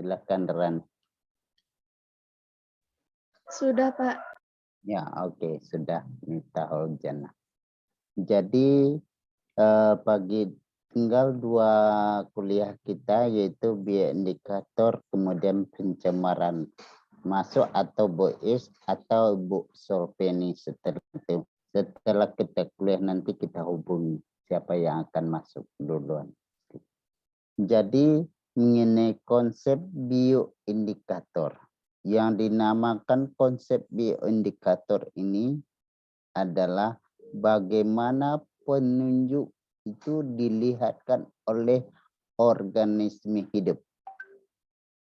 Silakan Ran. Sudah, Pak. Ya, oke, sudah. Miftahul Jannah. Jadi pagi tinggal 2 kuliah kita, yaitu bioindikator, kemudian pencemaran masuk atau BOIS atau Bu Solveni. Setelah kita kuliah nanti kita hubungi siapa yang akan masuk duluan. Jadi mengenai konsep bioindikator, yang dinamakan konsep bioindikator ini adalah bagaimana penunjuk itu dilihatkan oleh organisme hidup,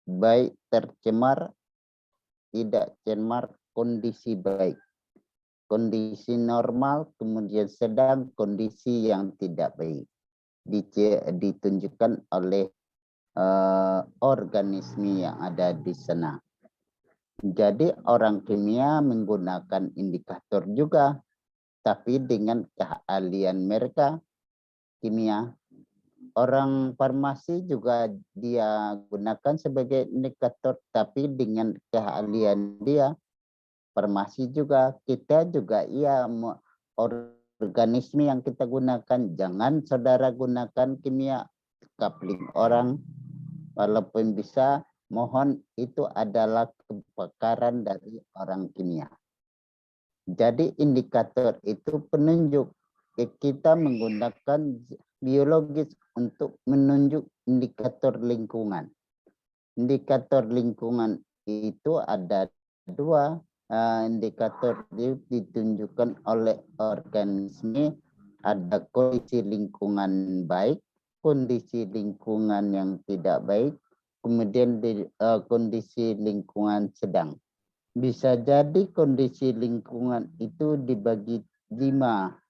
baik tercemar, tidak cemar, kondisi baik, kondisi normal, kemudian sedang, kondisi yang tidak baik, ditunjukkan oleh organisme yang ada di sana. Jadi orang kimia menggunakan indikator juga, tapi dengan keahlian mereka kimia. Orang farmasi juga dia gunakan sebagai indikator, tapi dengan keahlian dia. Farmasi juga, kita juga organisme yang kita gunakan. Jangan saudara gunakan kimia coupling orang, walaupun bisa, mohon itu adalah kepakaran dari orang kimia. Jadi indikator itu penunjuk. Kita menggunakan biologis untuk menunjuk indikator lingkungan. Indikator lingkungan itu ada 2. Indikator itu ditunjukkan oleh organisme. Ada kondisi lingkungan baik, kondisi lingkungan yang tidak baik, kemudian kondisi lingkungan sedang. Bisa jadi kondisi lingkungan itu dibagi 5,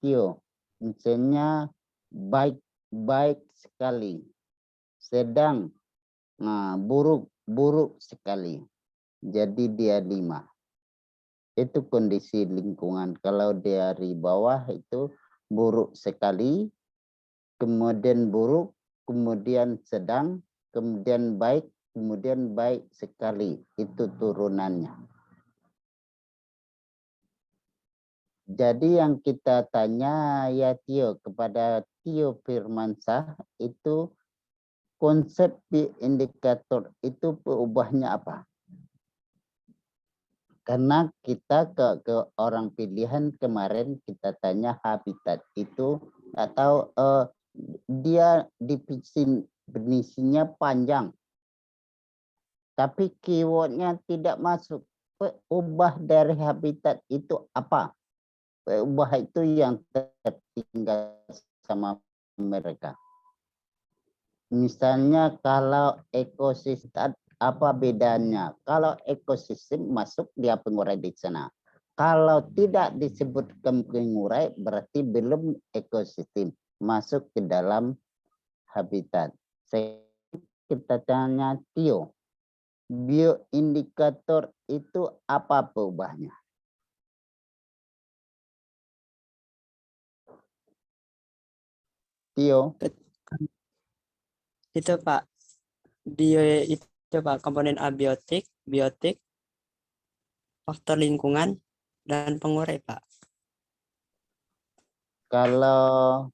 Tio. Misalnya baik sekali, sedang, buruk sekali. Jadi dia 5. Itu kondisi lingkungan. Kalau dari bawah itu buruk sekali, kemudian buruk, kemudian sedang, kemudian baik, kemudian baik sekali. Itu turunannya. Jadi yang kita tanya ya Tio, kepada Tio Firmansyah, itu konsep indikator itu peubahnya apa? Karena kita ke orang pilihan kemarin kita tanya habitat itu, atau dia definisinya panjang, tapi keywordnya tidak masuk. Peubah dari habitat itu apa? Peubah itu yang tertinggal sama mereka. Misalnya kalau ekosistem, apa bedanya? Kalau ekosistem masuk dia pengurai di sana. Kalau tidak disebutkan pengurai berarti belum ekosistem, masuk ke dalam habitat. Kita tanya Tio, bioindikator itu apa peubahnya? Tio. Itu Pak, bio itu Pak, komponen abiotik, biotik, faktor lingkungan, dan pengurai Pak. Kalau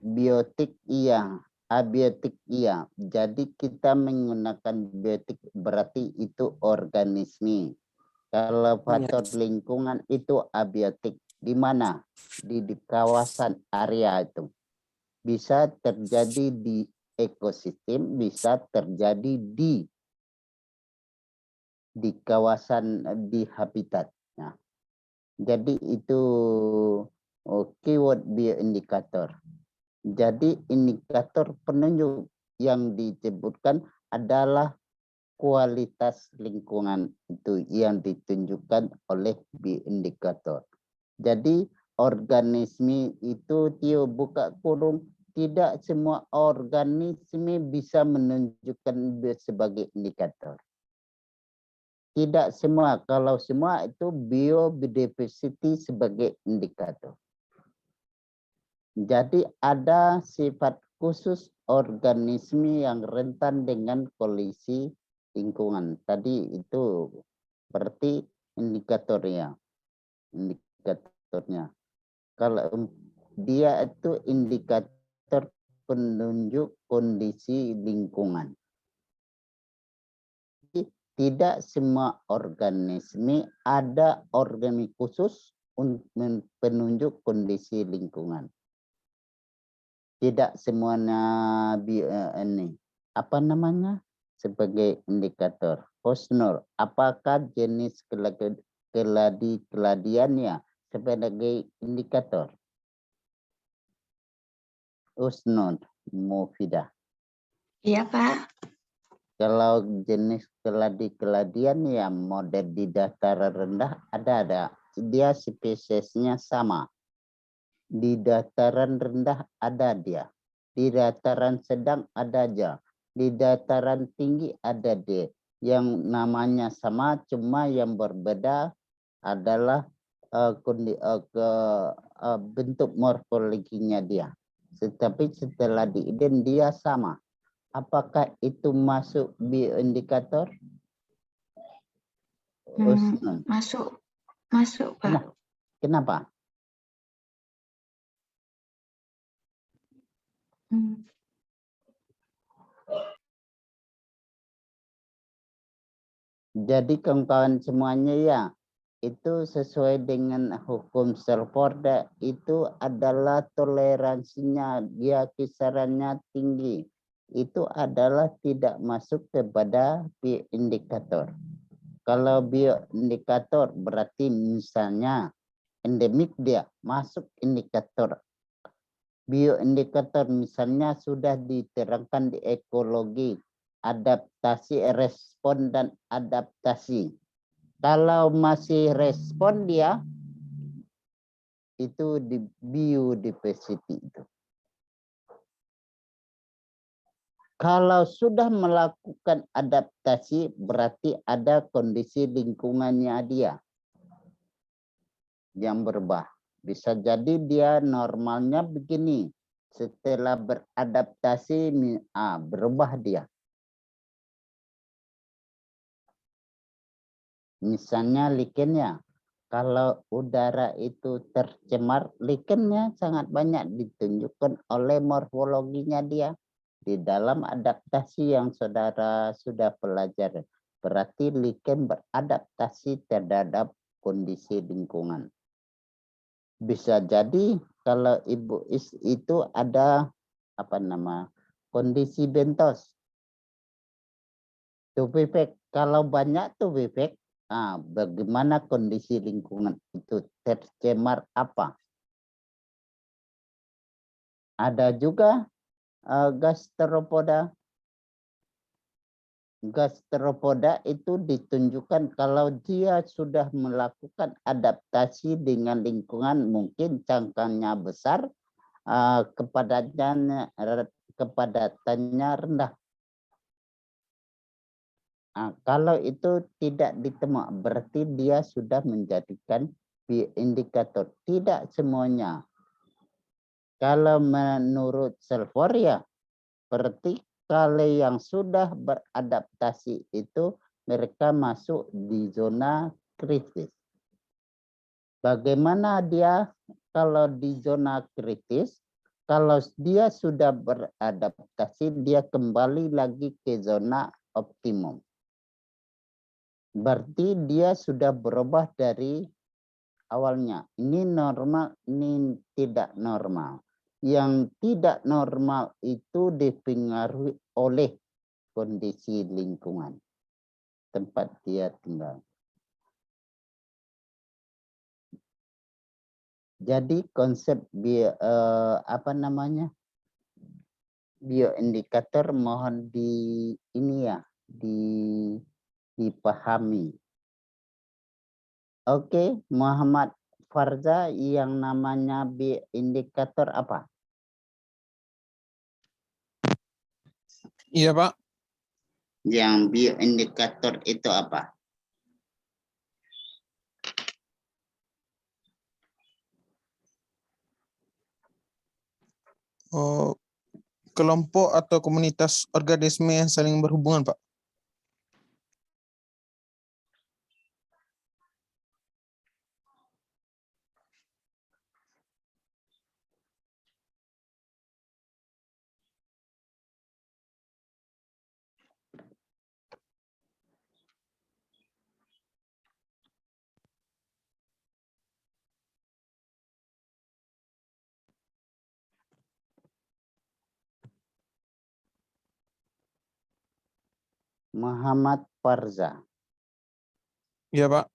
biotik iya, abiotik iya. Jadi kita menggunakan biotik berarti itu organisme. Kalau faktor lingkungan itu abiotik. Di mana? Di kawasan area itu. Bisa terjadi di ekosistem, bisa terjadi di kawasan, di habitat. Nah, jadi itu keyword bioindikator. Jadi indikator penunjuk yang disebutkan adalah kualitas lingkungan itu yang ditunjukkan oleh bioindikator. Jadi organisme itu Tio buka kurung, tidak semua organisme bisa menunjukkan sebagai indikator. Tidak semua, kalau semua itu biodiversity sebagai indikator. Jadi ada sifat khusus organisme yang rentan dengan kondisi lingkungan. Tadi itu berarti indikatornya. Kalau dia itu indikator penunjuk kondisi lingkungan. Tidak semua organisme ada organisme khusus untuk penunjuk kondisi lingkungan. Tidak semuanya ini apa namanya sebagai indikator. Husnul, apakah jenis keladiannya sebagai indikator? Husnul, Mufidah. Iya, Pak. Kalau jenis keladian yang model di dataran rendah ada. Dia spesiesnya sama. Di dataran rendah ada dia. Di dataran sedang ada aja. Di dataran tinggi ada dia. Yang namanya sama, cuma yang berbeda adalah bentuk morfologinya dia. Tetapi setelah diiden dia sama. Apakah itu masuk bioindikator? Masuk, Pak. Kenapa? Jadi kawan-kawan semuanya ya, itu sesuai dengan hukum Salford, itu adalah toleransinya, dia kisarannya tinggi. Itu adalah tidak masuk kepada bioindikator. Kalau bioindikator berarti misalnya endemik dia masuk indikator. Bioindikator misalnya sudah diterangkan di ekologi, adaptasi, respon, dan adaptasi. Kalau masih respon dia, itu di biodiversity itu. Kalau sudah melakukan adaptasi, berarti ada kondisi lingkungannya dia yang berubah. Bisa jadi dia normalnya begini. Setelah beradaptasi, berubah dia. Misalnya likennya. Kalau udara itu tercemar, likennya sangat banyak ditunjukkan oleh morfologinya dia. Di dalam adaptasi yang saudara sudah pelajari. Berarti lichen beradaptasi terhadap kondisi lingkungan. Bisa jadi kalau Ibu itu ada kondisi bentos. Tubifek, kalau banyak tubifek, bagaimana kondisi lingkungan itu tercemar apa? Ada juga gastropoda. Gastropoda itu ditunjukkan kalau dia sudah melakukan adaptasi dengan lingkungan, mungkin cangkangnya besar, kepadatannya rendah. Kalau itu tidak ditemukan, berarti dia sudah menjadikan indikator. Tidak semuanya. Kalau menurut Salford ya, berarti kalau yang sudah beradaptasi itu mereka masuk di zona kritis. Bagaimana dia kalau di zona kritis? Kalau dia sudah beradaptasi, dia kembali lagi ke zona optimum. Berarti dia sudah berubah dari awalnya. Ini normal, ini tidak normal. Yang tidak normal itu dipengaruhi oleh kondisi lingkungan tempat dia tinggal. Jadi konsep bioindikator mohon dipahami. Oke, Muhammad Farza, yang namanya bioindikator apa? Iya, Pak. Yang bioindikator itu apa? Oh, kelompok atau komunitas organisme yang saling berhubungan, Pak. Muhammad Farza. Iya, Pak.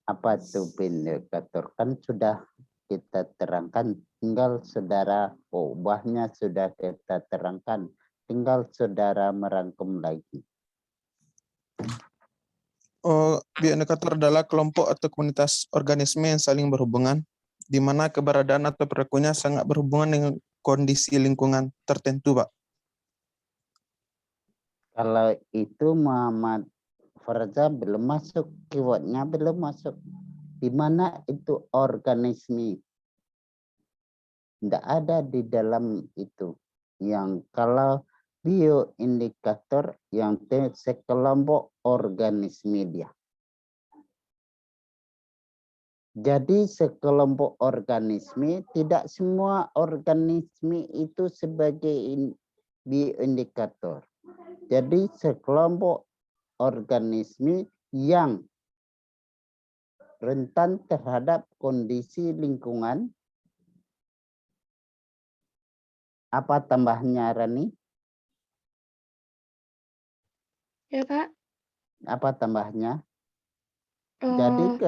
Apa itu indikator? Kan sudah kita terangkan, tinggal saudara ubahnya sudah kita terangkan, tinggal saudara merangkum lagi. Bioindikator adalah kelompok atau komunitas organisme yang saling berhubungan, di mana keberadaan atau perilakunya sangat berhubungan dengan kondisi lingkungan tertentu, Pak. Kalau itu Muhammad Farza belum masuk, keywordnya belum masuk. Di mana itu organisme? Tidak ada di dalam itu. Yang kalau bioindikator yang sekelompok organisme dia. Jadi sekelompok organisme, tidak semua organisme itu sebagai bioindikator. Jadi sekelompok organisme yang rentan terhadap kondisi lingkungan. Apa tambahnya, Rani? Ya, Pak. Apa tambahnya? Jadi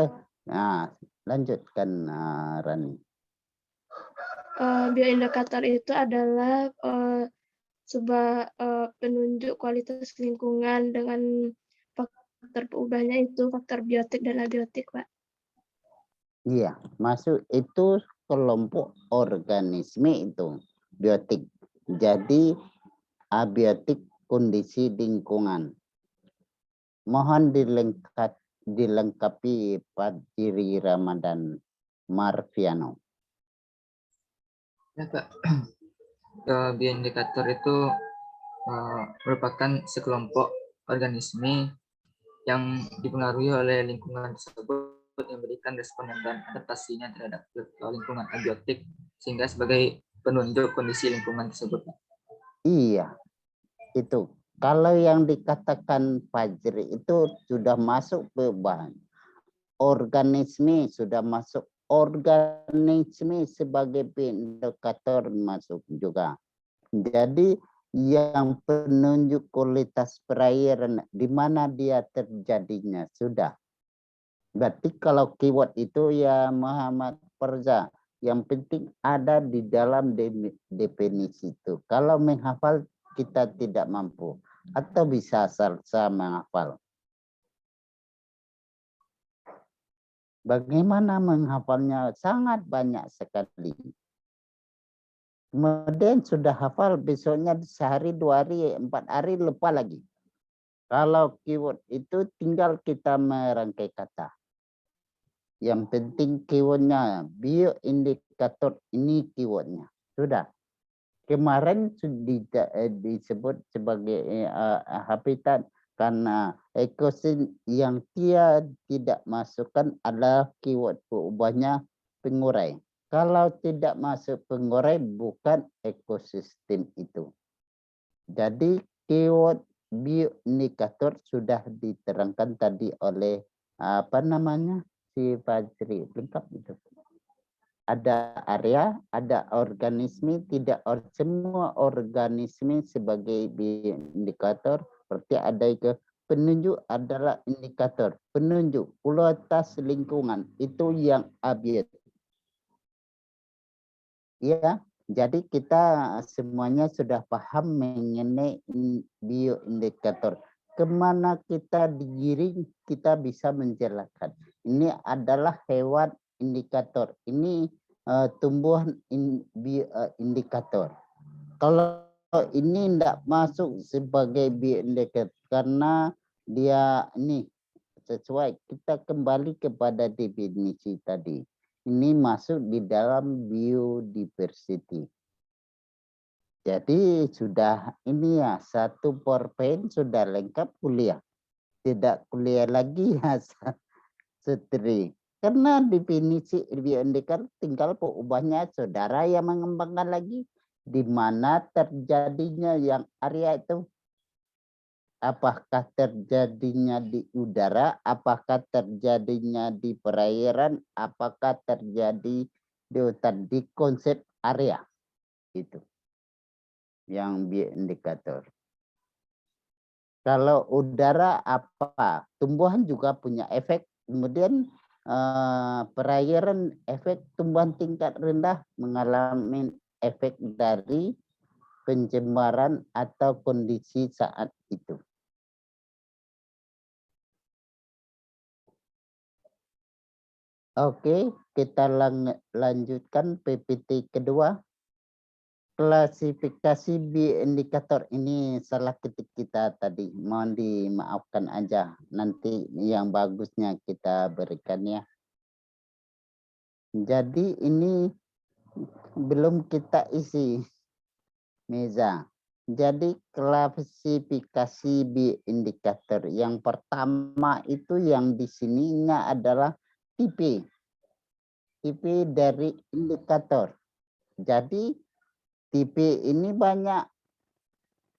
lanjutkan, Rani. Bioindikator itu adalah sebuah penunjuk kualitas lingkungan dengan faktor peubahnya itu faktor biotik dan abiotik, Pak. Iya, masuk itu kelompok organisme itu biotik. Jadi abiotik kondisi lingkungan. Mohon dilengkapi Pak Jiri Ramadan Marviano. Ya, Pak. Bioindikator itu merupakan sekelompok organisme yang dipengaruhi oleh lingkungan tersebut yang memberikan respon dan adaptasinya terhadap lingkungan abiotik sehingga sebagai penunjuk kondisi lingkungan tersebut. Iya, itu. Kalau yang dikatakan Fajri itu sudah masuk perubahan. Organisme sudah masuk. Organisme sebagai indikator masuk juga. Jadi yang penunjuk kualitas perairan di mana dia terjadinya sudah. Berarti kalau keyword itu ya Muhammad Farza, yang penting ada di dalam definisi itu. Kalau menghafal kita tidak mampu atau bisa asal-asal menghafal. Bagaimana menghafalnya? Sangat banyak sekali. Kemudian sudah hafal, besoknya sehari, 2 hari, 4 hari, lupa lagi. Kalau keyword itu tinggal kita merangkai kata. Yang penting keywordnya, bioindikator ini keywordnya. Sudah. Kemarin sudah disebut sebagai habitat karena ekosistem yang dia tidak masukkan adalah keyword perubahannya pengurai. Kalau tidak masuk pengurai bukan ekosistem itu. Jadi keyword bioindikator sudah diterangkan tadi oleh si Fajri, lengkap itu. Ada area, ada organisme, tidak semua organisme sebagai indikator. Seperti ada ke penunjuk adalah indikator. Penunjuk kualitas lingkungan itu yang abiotik. Ya, jadi kita semuanya sudah paham mengenai bioindikator. Kemana kita digiring, kita bisa menjelaskan. Ini adalah hewan indikator. Ini tumbuhan indikator. Kalau ini tidak masuk sebagai bioindikator karena dia ini sesuai, kita kembali kepada definisi tadi. Ini masuk di dalam biodiversity. Jadi sudah ini ya, satu PowerPoint sudah lengkap kuliah. Tidak kuliah lagi ya setri. Karena definisi bioindikator tinggal peubahnya saudara yang mengembangkan lagi. Di mana terjadinya yang area itu. Apakah terjadinya di udara, apakah terjadinya di perairan, apakah terjadi di hutan, di konsep area. Itu yang bioindikator. Kalau udara apa? Tumbuhan juga punya efek. Kemudian perairan efek tumbuhan tingkat rendah mengalami efek dari pencemaran atau kondisi saat itu. Oke, kita lanjutkan PPT kedua. Klasifikasi bioindikator ini salah ketik kita tadi. Mohon dimaafkan aja. Nanti yang bagusnya kita berikan ya. Jadi ini belum kita isi. Meza. Jadi klasifikasi bioindikator. Yang pertama itu yang di sininya adalah tipe. Tipe dari indikator. Jadi tipe ini banyak,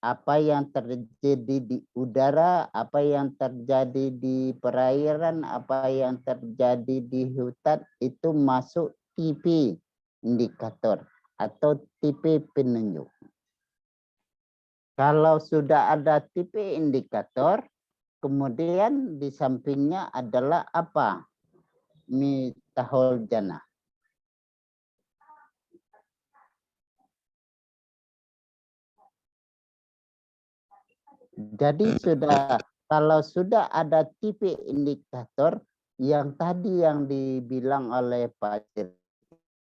apa yang terjadi di udara, apa yang terjadi di perairan, apa yang terjadi di hutan, itu masuk tipe indikator atau tipe penunjuk. Kalau sudah ada tipe indikator, kemudian di sampingnya adalah apa? Mitahol jana. Jadi kalau sudah ada tipe indikator yang tadi yang dibilang oleh Pak Cir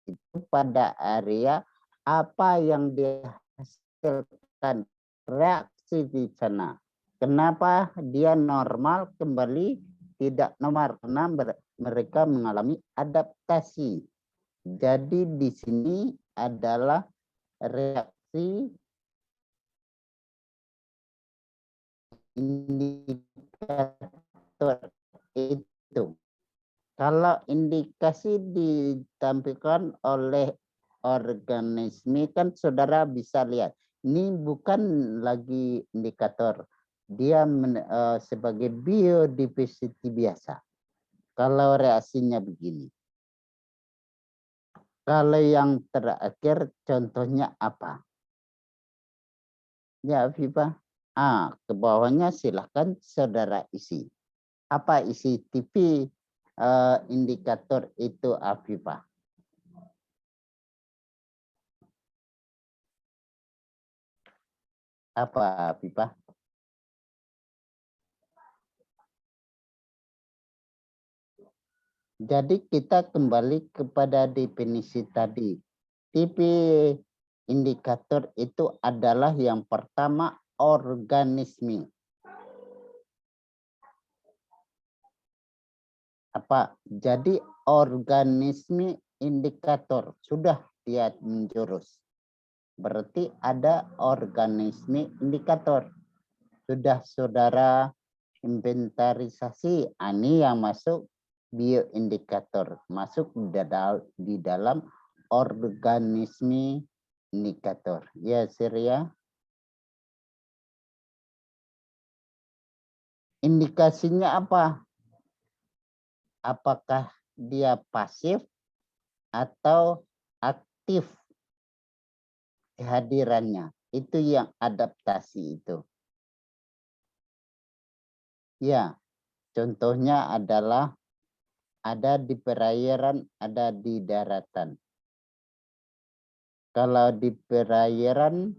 itu pada area apa yang dihasilkan reaksi di sana. Kenapa dia normal kembali tidak normal? Karena mereka mengalami adaptasi. Jadi di sini adalah reaksi indikator itu. Kalau indikasi ditampilkan oleh organisme kan saudara bisa lihat. Ini bukan lagi indikator. Dia sebagai biodiversity biasa. Kalau reaksinya begini. Kalau yang terakhir contohnya apa? Ya, Viva. Ke bawahnya silahkan saudara isi. Apa isi TV indikator itu, Afifah? Apa, Afifah? Jadi kita kembali kepada definisi tadi. Tipe indikator itu adalah yang pertama organisme. Apa? Jadi organisme indikator sudah dia menjurus. Berarti ada organisme indikator. Sudah saudara inventarisasi, ini yang masuk bioindikator, masuk di dalam organisme indikator. Ya, Syria. Indikasinya apa? Apakah dia pasif atau aktif kehadirannya? Itu yang adaptasi itu. Ya, contohnya adalah ada di perairan, ada di daratan. Kalau di perairan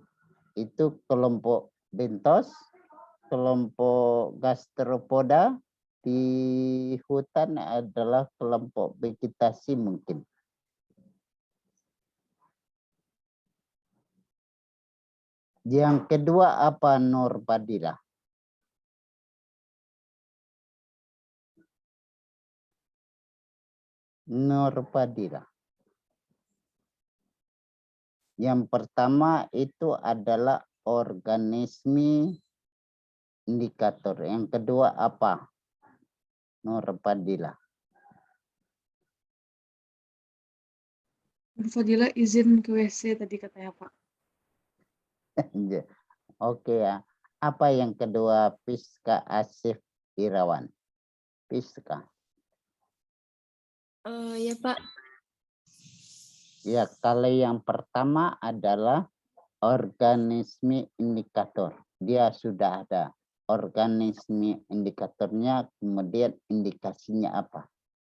itu kelompok bentos, kelompok gastropoda, di hutan adalah kelompok vegetasi mungkin. Yang kedua apa, Nur Fadilah? Nur Fadilah. Yang pertama itu adalah organisme indikator. Yang kedua apa? Nur Fadila. Fadila izin ke WC tadi katanya Pak. Oke ya. Apa yang kedua? Piska Asif Irawan. Piska. Ya Pak. Ya, kalau yang pertama adalah organisme indikator. Dia sudah ada organisme indikatornya, kemudian indikasinya apa?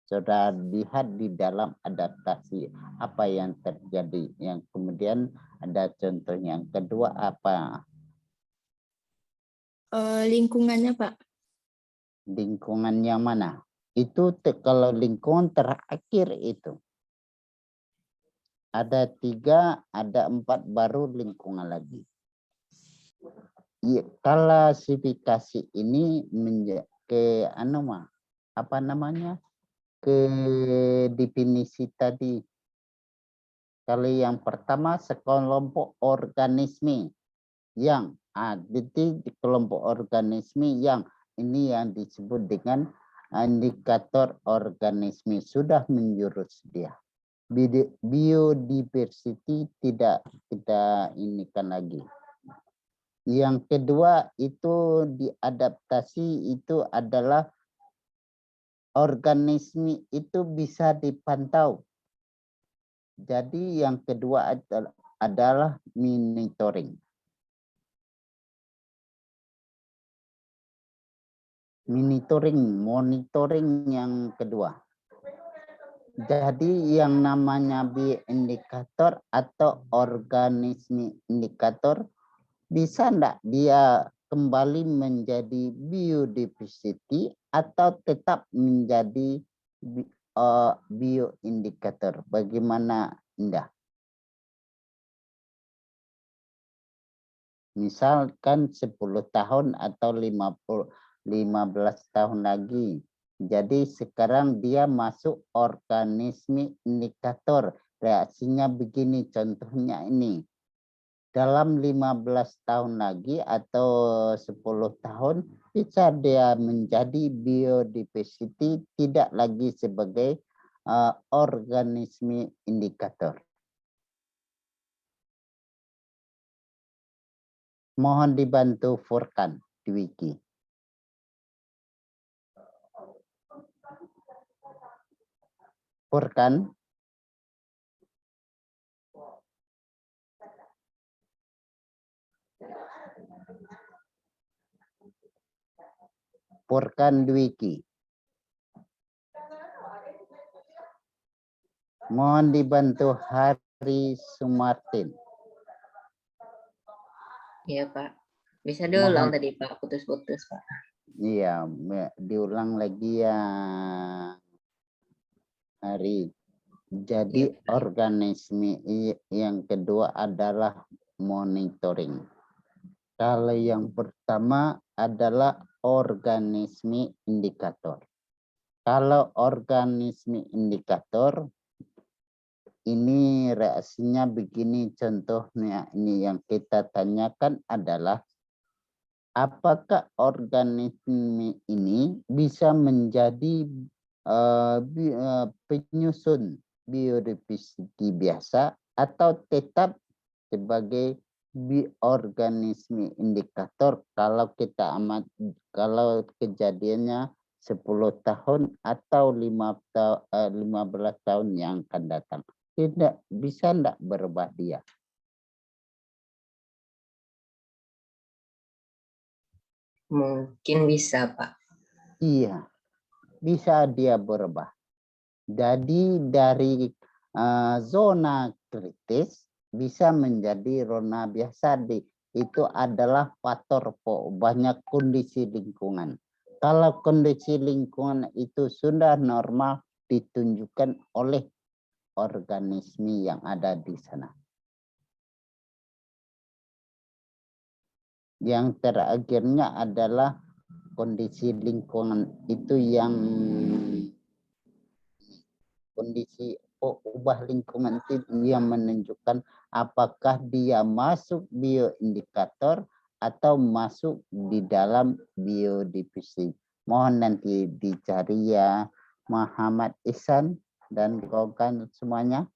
Sudah lihat di dalam adaptasi apa yang terjadi. Yang kemudian ada contohnya. Yang kedua apa? Lingkungannya Pak. Lingkungan yang mana? Itu kalau lingkungan terakhir itu. Ada 3, ada 4 baru lingkungan lagi. Ya, klasifikasi ini ke apa namanya? Ke definisi tadi. Kalau yang pertama sekelompok organisme yang jadi kelompok organisme yang ini yang disebut dengan indikator organisme sudah menjurus dia. Biodiversity tidak kita inikan lagi. Yang kedua itu diadaptasi itu adalah organisme itu bisa dipantau. Jadi yang kedua adalah monitoring. Monitoring yang kedua. Jadi yang namanya bioindikator atau organisme indikator bisa enggak dia kembali menjadi biodiversity atau tetap menjadi bioindikator? Bagaimana Indah? Misalkan 10 tahun atau 15 tahun lagi. Jadi sekarang dia masuk organisme indikator. Reaksinya begini, contohnya ini. Dalam 15 tahun lagi atau 10 tahun bisa dia menjadi biodiversity, tidak lagi sebagai organisme indikator. Mohon dibantu Furkan di wiki. Furkan. Furkan Dwiki. Mohon dibantu Hari Sumartin. Iya Pak. Bisa diulang tadi Pak, putus-putus Pak. Iya, diulang lagi ya Hari. Jadi organisme yang kedua adalah monitoring. Kalau yang pertama adalah organisme indikator. Kalau organisme indikator ini reaksinya begini, contohnya ini yang kita tanyakan adalah apakah organisme ini bisa menjadi penyusun biodiversity biasa atau tetap sebagai organisme indikator kalau kalau kejadiannya 10 tahun atau 15 tahun yang akan datang. Tidak bisa enggak berubah dia. Mungkin bisa Pak. Iya, bisa dia berubah. Jadi dari zona kritis bisa menjadi zona biasa. Itu adalah faktor banyak kondisi lingkungan. Kalau kondisi lingkungan itu sudah normal ditunjukkan oleh organisme yang ada di sana. Yang terakhirnya adalah kondisi lingkungan itu yang kondisi ubah lingkungan itu yang menunjukkan apakah dia masuk bioindikator atau masuk di dalam biodivisi. Mohon nanti dicari ya Muhammad Ihsan dan kawan-kawan semuanya.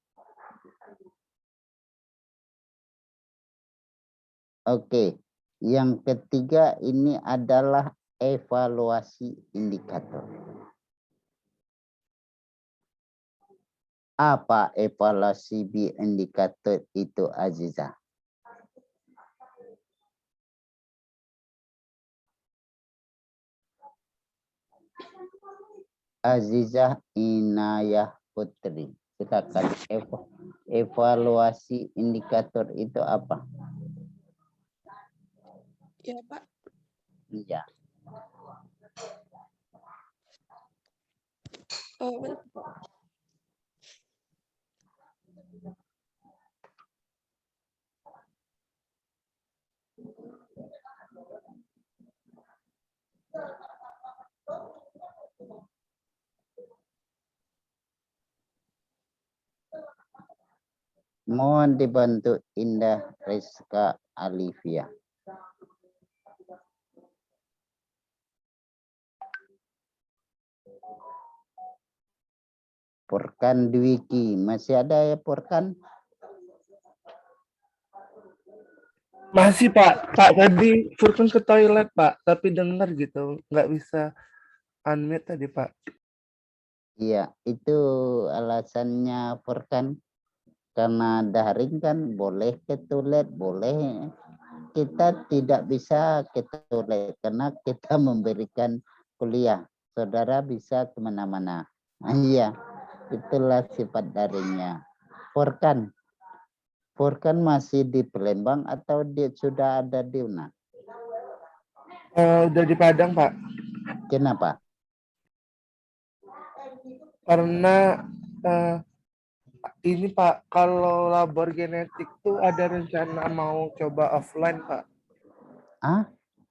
Oke, yang ketiga ini adalah evaluasi indikator. Apa evaluasi bioindikator itu, Aziza? Azizah Inayah Putri. Silakan, evaluasi indikator itu apa? Ya, Pak. Iya. Bentar, Pak. Mohon dibantu Indah Rizka Alivia. Purkan Dwiki, masih ada ya Purkan? Masih Pak, tadi Furkan ke toilet Pak, tapi dengar gitu, nggak bisa unmute tadi Pak. Iya, itu alasannya Purkan. Karena daring kan boleh ke toilet, boleh. Kita tidak bisa ke toilet karena kita memberikan kuliah. Saudara bisa kemana-mana. Iya, itulah sifat daringnya. Furkan masih di Palembang atau dia sudah ada di UNAN? Udah di Padang Pak, Kenapa? karena ini Pak, kalau labor genetik tuh ada rencana mau coba offline Pak.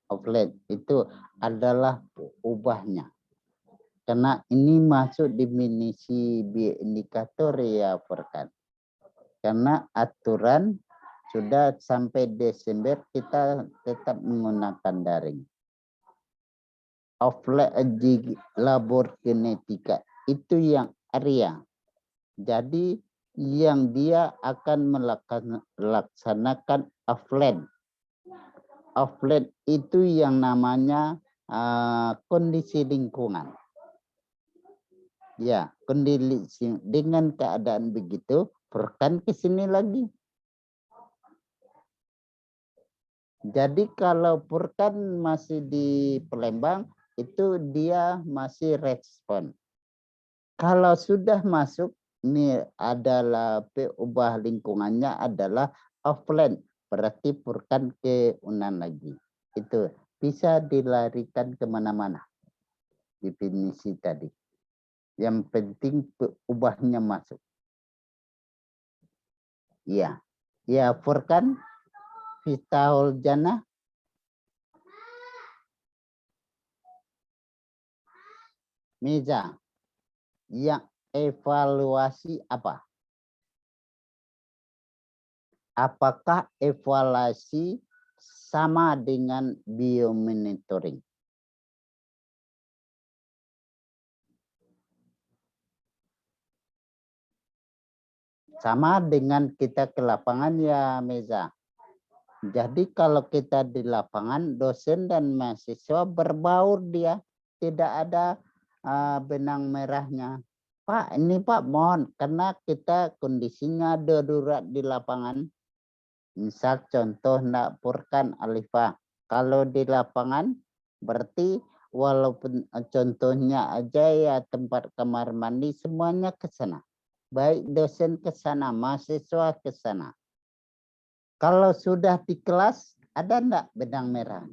Offline itu adalah ubahnya. Karena ini masuk definisi bioindikator ya Furkan. Karena aturan sudah sampai Desember kita tetap menggunakan daring. Offline di labor genetika itu yang area. Jadi yang dia akan melaksanakan offline. Offline itu yang namanya kondisi lingkungan. Ya, kondisi dengan keadaan begitu, Furkan ke sini lagi. Jadi kalau Furkan masih di Palembang, itu dia masih respon. Kalau sudah masuk, ini adalah ubah lingkungannya adalah offline. Berarti Furkan ke UNAN lagi. Itu bisa dilarikan kemana-mana. Definisi tadi. Yang penting ubahnya masuk. Iya. Ya, Furkan. Fitahul Jannah. Miza. Yang evaluasi apa? Apakah evaluasi sama dengan biomonitoring? Sama dengan kita ke lapangan ya Meza. Jadi kalau kita di lapangan, dosen dan mahasiswa berbaur dia. Tidak ada benang merahnya. Pak, ini Pak mohon. Karena kita kondisinya darurat di lapangan. Misal contoh nak Furkan Alifah. Kalau di lapangan berarti walaupun contohnya aja ya tempat kamar mandi semuanya ke sana. Baik dosen ke sana, mahasiswa ke sana. Kalau sudah di kelas, ada enggak benang merah?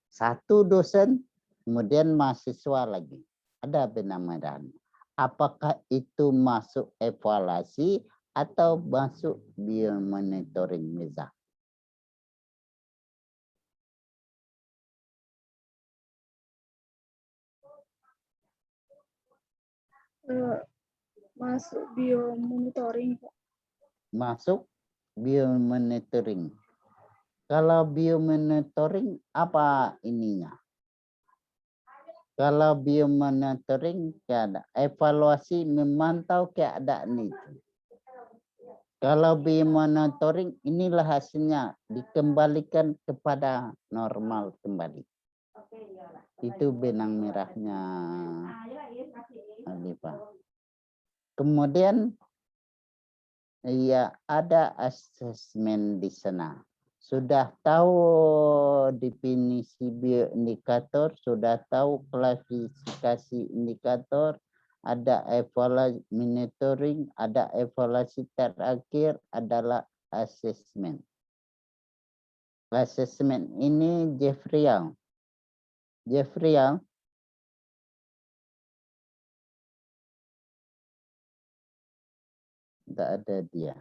Satu dosen, kemudian mahasiswa lagi. Ada benang merah. Apakah itu masuk evaluasi atau masuk biomonitoring Miza? Masuk biomonitoring, Pak. Masuk biomonitoring. Kalau biomonitoring apa ininya? Kalau biomonitoring evaluasi memantau keadaan itu. Kalau biomonitoring inilah hasilnya dikembalikan kepada normal kembali. Itu benang merahnya. Alifah. Kemudian ya ada asesmen di sana. Sudah tahu definisi bioindikator, sudah tahu klasifikasi indikator, ada evaluasi monitoring, ada evaluasi terakhir adalah asesmen. Asesmen ini Jeffrey Young. Jeffrey Young tidak ada dia.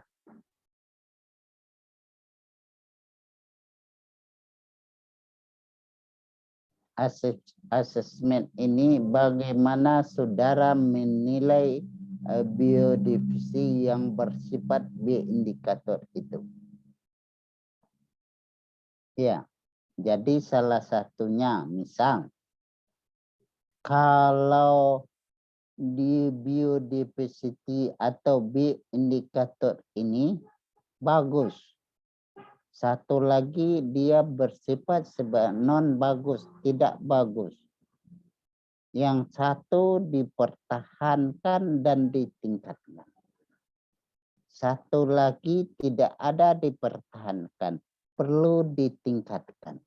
Asesmen ini bagaimana saudara menilai biodiversity yang bersifat bioindikator itu. Ya, jadi salah satunya misal kalau di biodiversity atau bioindikator ini bagus. Satu lagi dia bersifat non bagus, tidak bagus. Yang satu dipertahankan dan ditingkatkan. Satu lagi tidak ada dipertahankan, perlu ditingkatkan.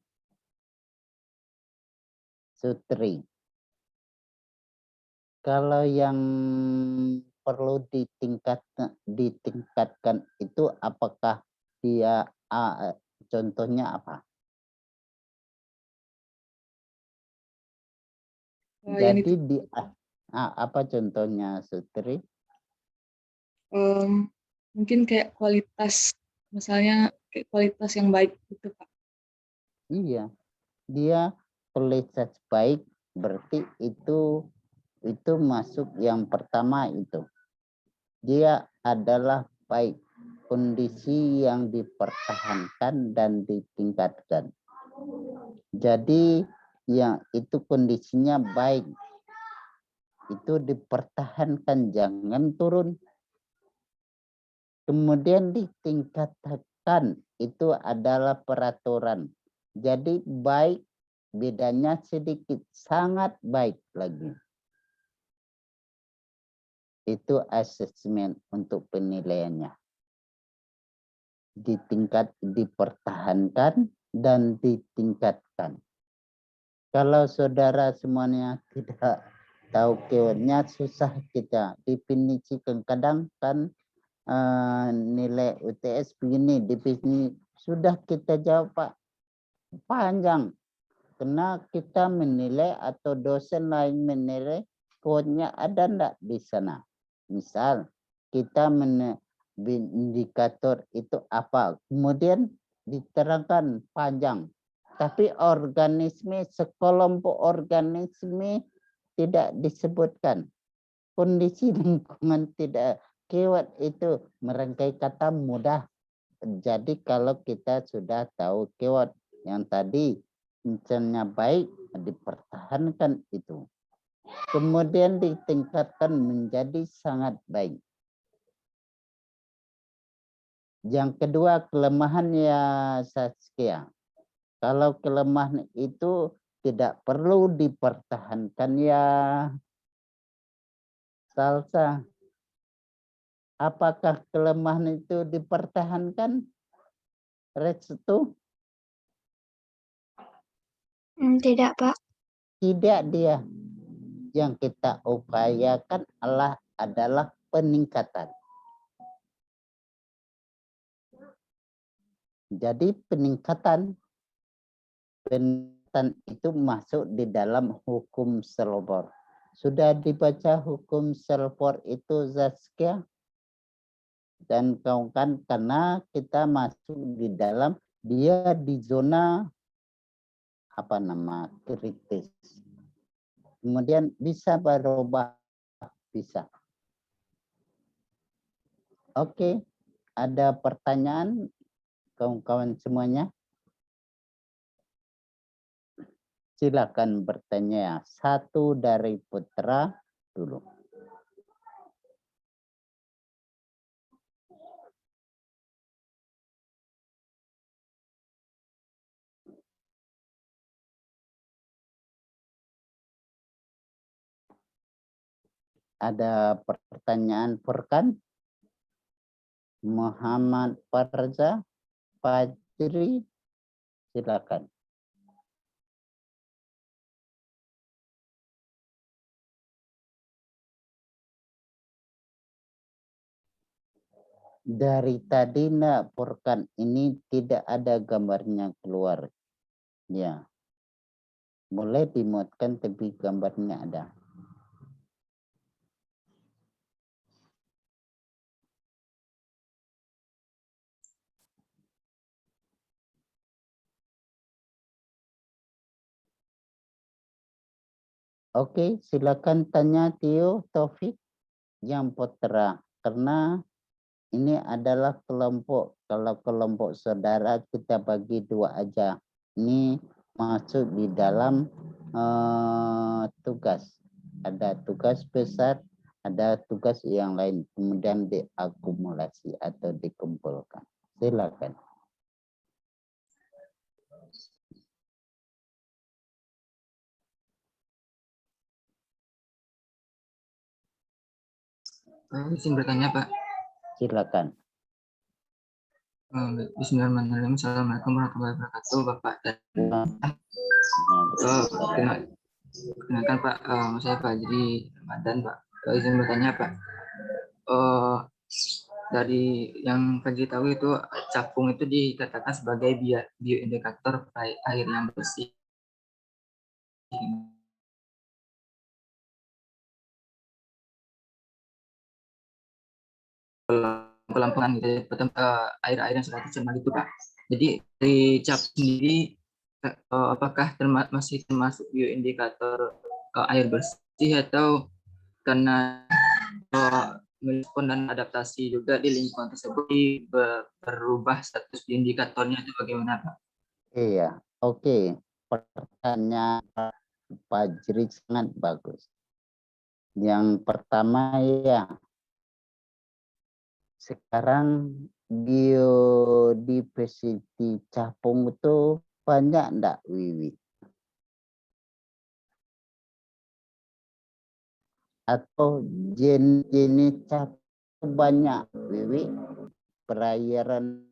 Sutri. Kalau yang perlu ditingkatkan itu apakah dia contohnya apa? Jadi di apa contohnya Sutri? Mungkin kayak kualitas, misalnya kayak kualitas yang baik gitu Pak. Iya, dia kualitas baik berarti itu masuk yang pertama itu. Dia adalah baik, kondisi yang dipertahankan dan ditingkatkan. Jadi yang itu kondisinya baik. Itu dipertahankan, jangan turun. Kemudian ditingkatkan, itu adalah peraturan. Jadi baik, bedanya sedikit, sangat baik lagi. Itu asesmen untuk penilaiannya. Dipertahankan dan ditingkatkan. Kalau saudara semuanya tidak tahu keywordnya, susah kita definisikan. Kadang kan nilai UTS begini, definisi sudah kita jawab Pak, panjang. Karena kita menilai atau dosen lain menilai, keywordnya ada enggak di sana. Misal kita indikator itu apa, kemudian diterangkan panjang. Tapi organisme, sekelompok organisme tidak disebutkan. Kondisi lingkungan tidak. Keyword itu merangkai kata mudah. Jadi kalau kita sudah tahu keyword yang tadi, misalnya baik, dipertahankan itu. Kemudian ditingkatkan menjadi sangat baik. Yang kedua, kelemahan ya Saskia. Kalau kelemahan itu tidak perlu dipertahankan ya Salsa. Apakah kelemahan itu dipertahankan? Restu? Tidak, Pak. Tidak dia. Yang kita upayakan adalah peningkatan. Jadi peningkatan itu masuk di dalam hukum Selfor. Sudah dibaca hukum Selfor itu Zaskia? Dan kawan-kawan, karena kita masuk di dalam, dia di zona kritis. Kemudian bisa berubah, bisa. Oke, ada pertanyaan kawan-kawan semuanya? Silakan bertanya. Satu dari Putra dulu. Ada pertanyaan Furkan? Muhammad Farza, Fajri, silakan. Dari tadi nak Furkan ini tidak ada gambarnya keluar. Ya. Boleh dimuatkan tapi gambarnya ada. Oke, silakan tanya Tio Taufik yang Putra. Karena ini adalah kelompok. Kalau kelompok saudara kita bagi dua aja. Ini masuk di dalam tugas. Ada tugas besar, ada tugas yang lain. Kemudian diakumulasi atau dikumpulkan. Silakan. Izin bertanya, Pak. Silakan. Bismillahirrahmanirrahim. Assalamualaikum warahmatullahi wabarakatuh, Bapak. Perkenalkan, Pak, saya Fajri Ramadan, Pak. Izin bertanya, Pak. Dari yang Fajri tahu itu capung itu dikatakan sebagai bioindikator air yang bersih. Pelampiasan gitu, air-air yang sudah tercemar itu, Pak. Jadi dari cap sendiri, apakah masih termasuk bioindikator air bersih atau karena merespon dan adaptasi juga di lingkungan tersebut berubah status indikatornya itu bagaimana, Pak? Iya, oke. Pertanyaan Pak Jiri sangat bagus. Yang pertama ya, sekarang biodiversity capung itu banyak enggak, Wiwi? Atau jenis capung banyak, Wiwi? Perairan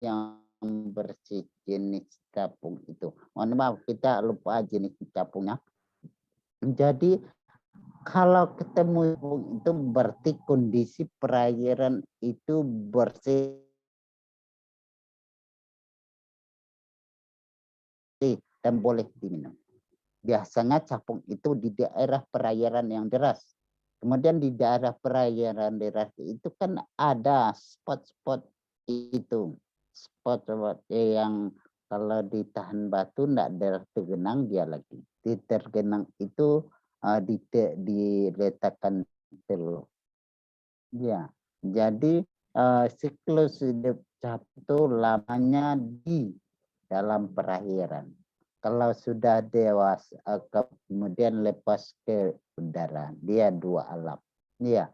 yang bersih jenis capung itu. Mohon maaf, kita lupa jenis capungnya. Jadi kalau ketemu itu berarti kondisi perairan itu bersih dan boleh diminum. Biasanya capung itu di daerah perairan yang deras. Kemudian di daerah perairan deras itu kan ada spot-spot itu. Spot-spot yang kalau ditahan batu enggak tergenang dia lagi. Di tergenang itu diletakkan telur. Ya, jadi siklus hidup capung itu lamanya di dalam perairan. Kalau sudah dewasa, kemudian lepas ke udara, dia dua alam. Ya.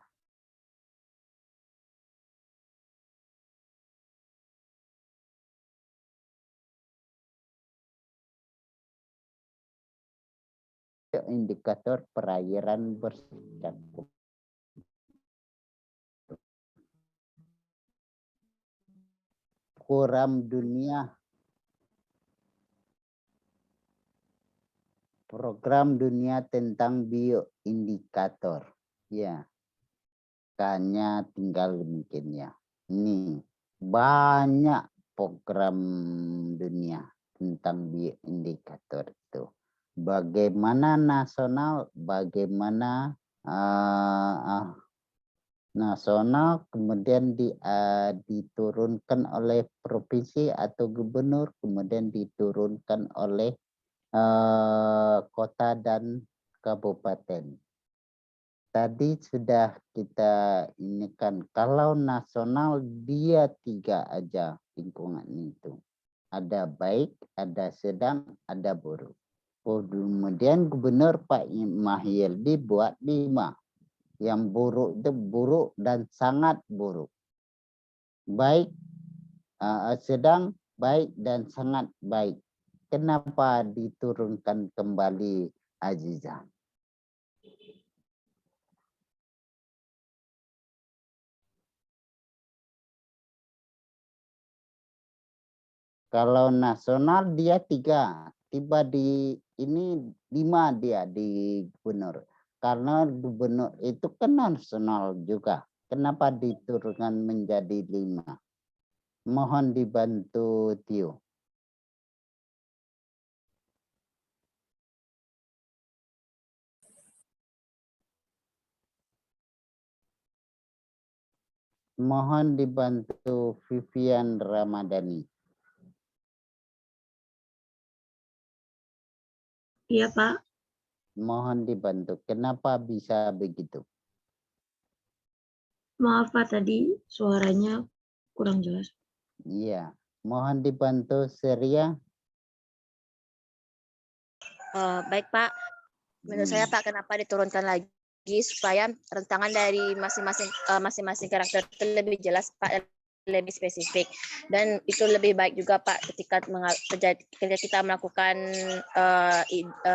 Indikator perairan bersih. Program dunia tentang bioindikator. Ya. Kayaknya tinggal mungkin ya. Ini banyak program dunia tentang bioindikator itu. Bagaimana nasional, bagaimana nasional, kemudian diturunkan oleh provinsi atau gubernur, kemudian diturunkan oleh kota dan kabupaten. tadi sudah kita ini kan, kalau nasional dia 3 aja lingkungan itu. Ada baik, ada sedang, ada buruk. Kemudian Gubernur Pak Mahyildi buat 5. Yang buruk itu buruk dan sangat buruk. Baik, sedang, baik, dan sangat baik. Kenapa diturunkan kembali, Aziza? Kalau nasional dia 3, tiba di ini 5 dia di gubernur. Karena gubernur itu kan nasional juga. Kenapa diturunkan menjadi 5? Mohon dibantu Tio. Mohon dibantu Vivian Ramadhani. Iya, Pak. Mohon dibantu. Kenapa bisa begitu? Maaf, Pak, tadi suaranya kurang jelas. Iya. Mohon dibantu Seria. Baik Pak, menurut saya Pak kenapa diturunkan lagi supaya rentangan dari masing-masing karakter itu lebih jelas Pak, lebih spesifik, dan itu lebih baik juga Pak ketika kita melakukan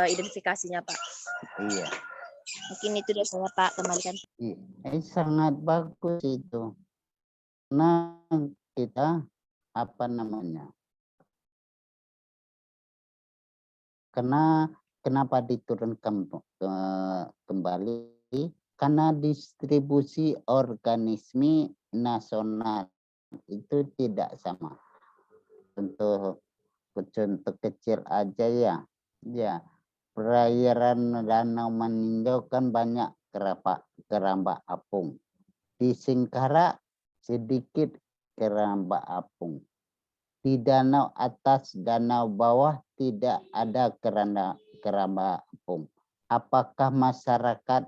identifikasinya Pak. Iya. Mungkin itu dari saya Pak, kembalikan. Sangat bagus itu. Nah, kita apa namanya? Kenapa diturunkan kembali? Karena distribusi organisme nasional itu tidak sama. Untuk contoh kecil aja ya. Ya, perairan Danau Meninjau kan banyak keramba apung. Di Singkara sedikit keramba apung. Di danau atas, danau bawah tidak ada keramba apung. Apakah masyarakat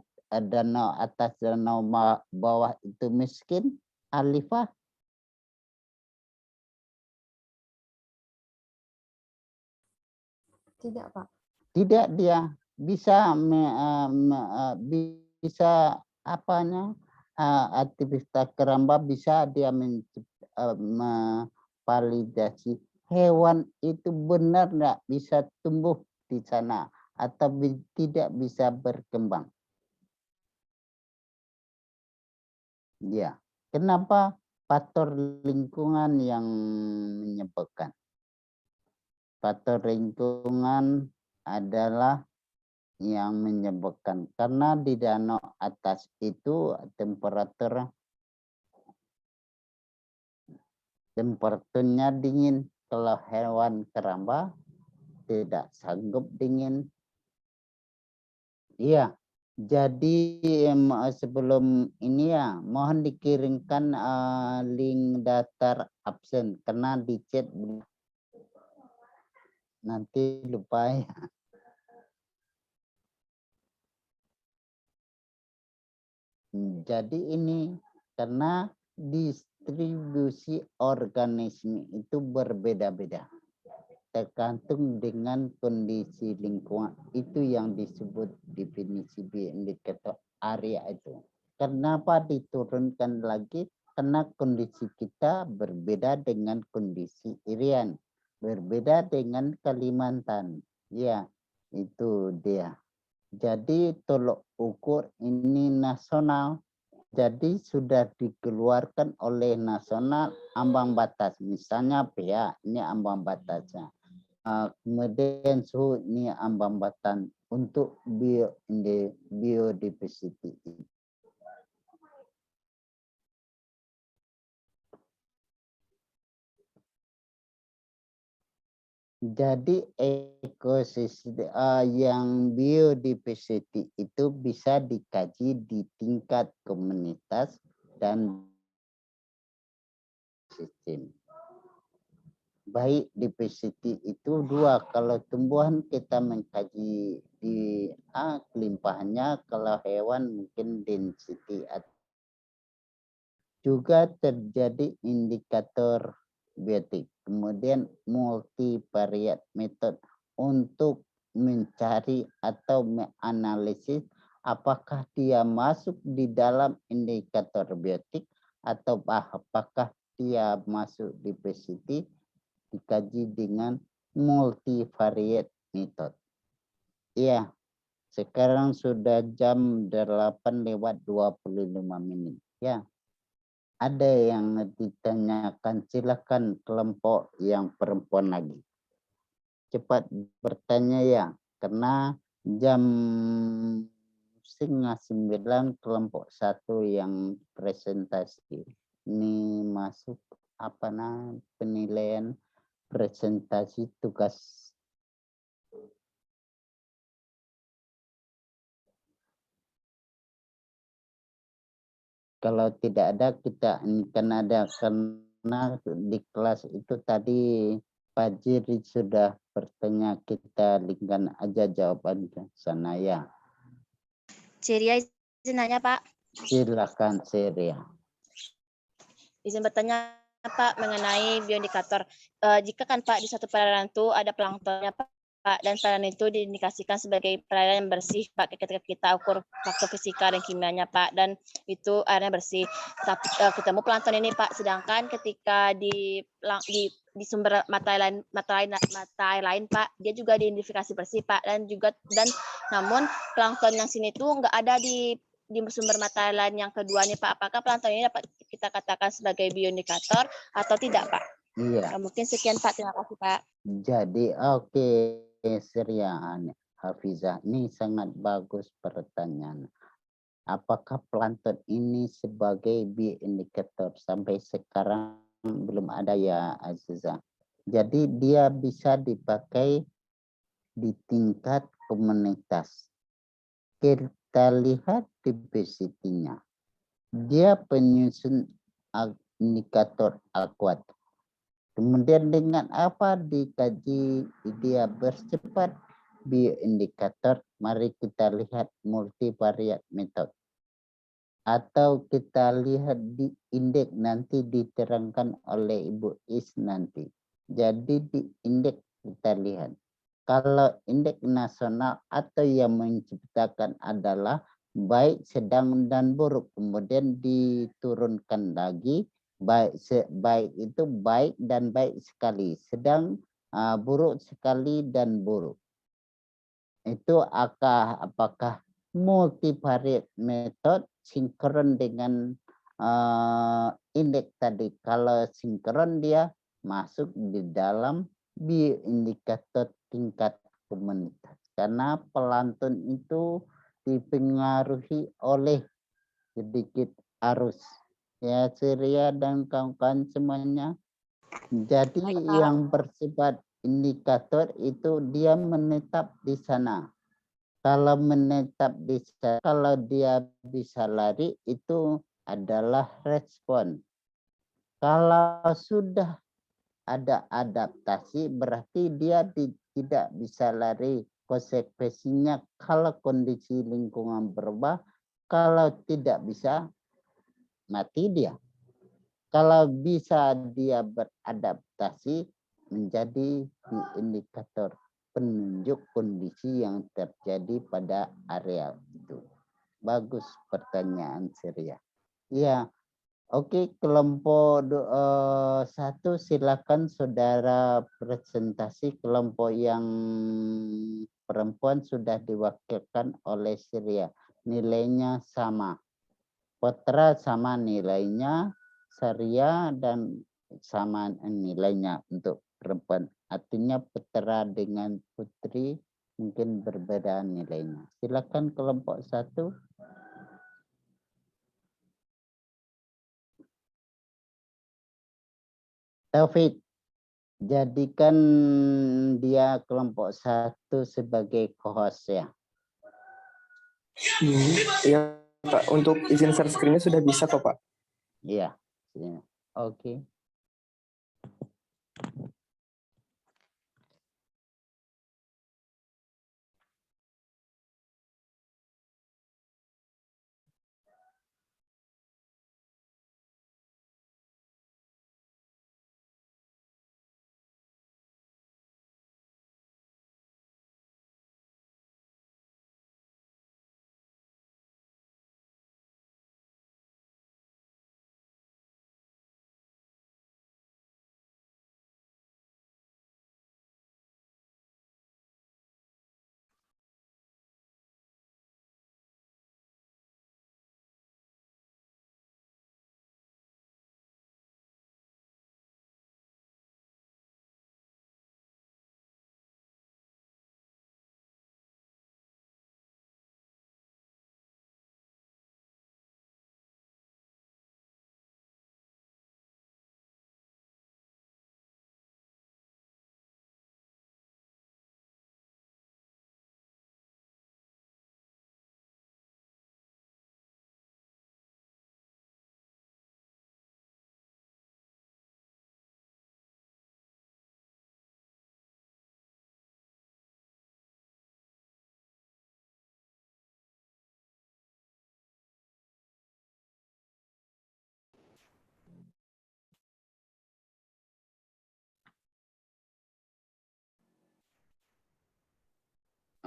danau atas, danau bawah itu miskin, Alifah? Tidak, Pak. Tidak, dia bisa bisa apanya, aktivitas keramba bisa dia validasi hewan itu benar nggak bisa tumbuh di sana atau tidak bisa berkembang. Ya, kenapa? Faktor lingkungan yang menyebabkan. Faktor lingkungan adalah yang menyebabkan karena di danau atas itu temperaturnya dingin. Kalau hewan keramba tidak sanggup dingin. Iya, jadi sebelum ini ya mohon dikirimkan link daftar absen karena di chat nanti lupa ya. Jadi ini karena distribusi organisme itu berbeda-beda. Tergantung dengan kondisi lingkungan. Itu yang disebut definisi indikator area itu. Kenapa diturunkan lagi? Karena kondisi kita berbeda dengan kondisi Irian. Berbeda dengan Kalimantan. Ya, itu dia. Jadi tolok ukur ini nasional. Jadi sudah dikeluarkan oleh nasional ambang batas. Misalnya PA ini ambang batasnya. Kemudian suhu ini ambang batas untuk biodiversity. Jadi ekosistem yang biodiversity itu bisa dikaji di tingkat komunitas dan sistem. Baik diversity itu 2, kalau tumbuhan kita mengkaji kelimpahannya. Kalau hewan mungkin density. Juga terjadi indikator biotik. Kemudian multivariate method untuk mencari atau menganalisis apakah dia masuk di dalam indikator biotik atau apakah dia masuk di PCT, dikaji dengan multivariate method. Iya, sekarang sudah jam 8:25. Ya. Ada yang ditanyakan, silakan kelompok yang perempuan lagi. Cepat bertanya ya, karena jam 8:30 kelompok 1 yang presentasi ini masuk penilaian presentasi tugas. Kalau tidak ada, kita ini kan ada, karena di kelas itu tadi Pak Jiri sudah bertanya, kita linkkan aja jawaban ke sana ya. Ceria izin nanya Pak. Silakan Ceria. Izin bertanya Pak mengenai bioindikator. Jika kan Pak di satu perairan itu ada planktonnya Pak, dan perairan itu diindikasikan sebagai perairan yang bersih Pak ketika kita ukur faktor fisika dan kimianya Pak, dan itu airnya bersih. Tapi ketemu plankton ini Pak, sedangkan ketika di sumber mata air lain Pak, dia juga diidentifikasi bersih Pak, dan namun plankton yang sini tuh nggak ada di sumber mata air lain yang keduanya Pak. Apakah plankton ini dapat kita katakan sebagai bioindikator atau tidak Pak? Iya. Mungkin sekian Pak, terima kasih Pak. Jadi oke, Seria Hafizah, ini sangat bagus pertanyaan. Apakah plankton ini sebagai bioindikator? Sampai sekarang belum ada ya Aziza. Jadi dia bisa dipakai di tingkat komunitas. Kita lihat di PCT-nya. Dia penyusun indikator akuat. Kemudian dengan apa dikaji dia bersifat bioindikator, mari kita lihat multivariate method. Atau kita lihat di indeks, nanti diterangkan oleh Ibu Is nanti. Jadi di indeks kita lihat. Kalau indeks nasional atau yang menciptakan adalah baik, sedang, dan buruk. Kemudian diturunkan lagi. Baik itu baik dan baik sekali, sedang, buruk sekali dan buruk. Itu apakah multivariate method sinkron dengan indeks tadi. Kalau sinkron dia masuk di dalam bioindikator tingkat komunitas. Karena plankton itu dipengaruhi oleh sedikit arus. Ya, Syria dan kawan-kawan semuanya. Jadi yang bersifat indikator itu dia menetap di sana. Kalau menetap di sana, kalau dia bisa lari itu adalah respon. Kalau sudah ada adaptasi berarti dia tidak bisa lari. Konsekuensinya kalau kondisi lingkungan berubah, kalau tidak bisa, mati dia. Kalau bisa dia beradaptasi menjadi indikator penunjuk kondisi yang terjadi pada area itu. Bagus pertanyaan Syria. Ya, oke, kelompok 1 silakan saudara presentasi. Kelompok yang perempuan sudah diwakilkan oleh Syria. Nilainya sama. Putra sama nilainya, Syria dan sama nilainya untuk perempuan. Artinya putra dengan putri mungkin berbeda nilainya. Silakan kelompok 1. Taufik, jadikan dia kelompok 1 sebagai co-host ya. Iya Pak, untuk izin share screen-nya sudah bisa kok Pak. Iya. Oke.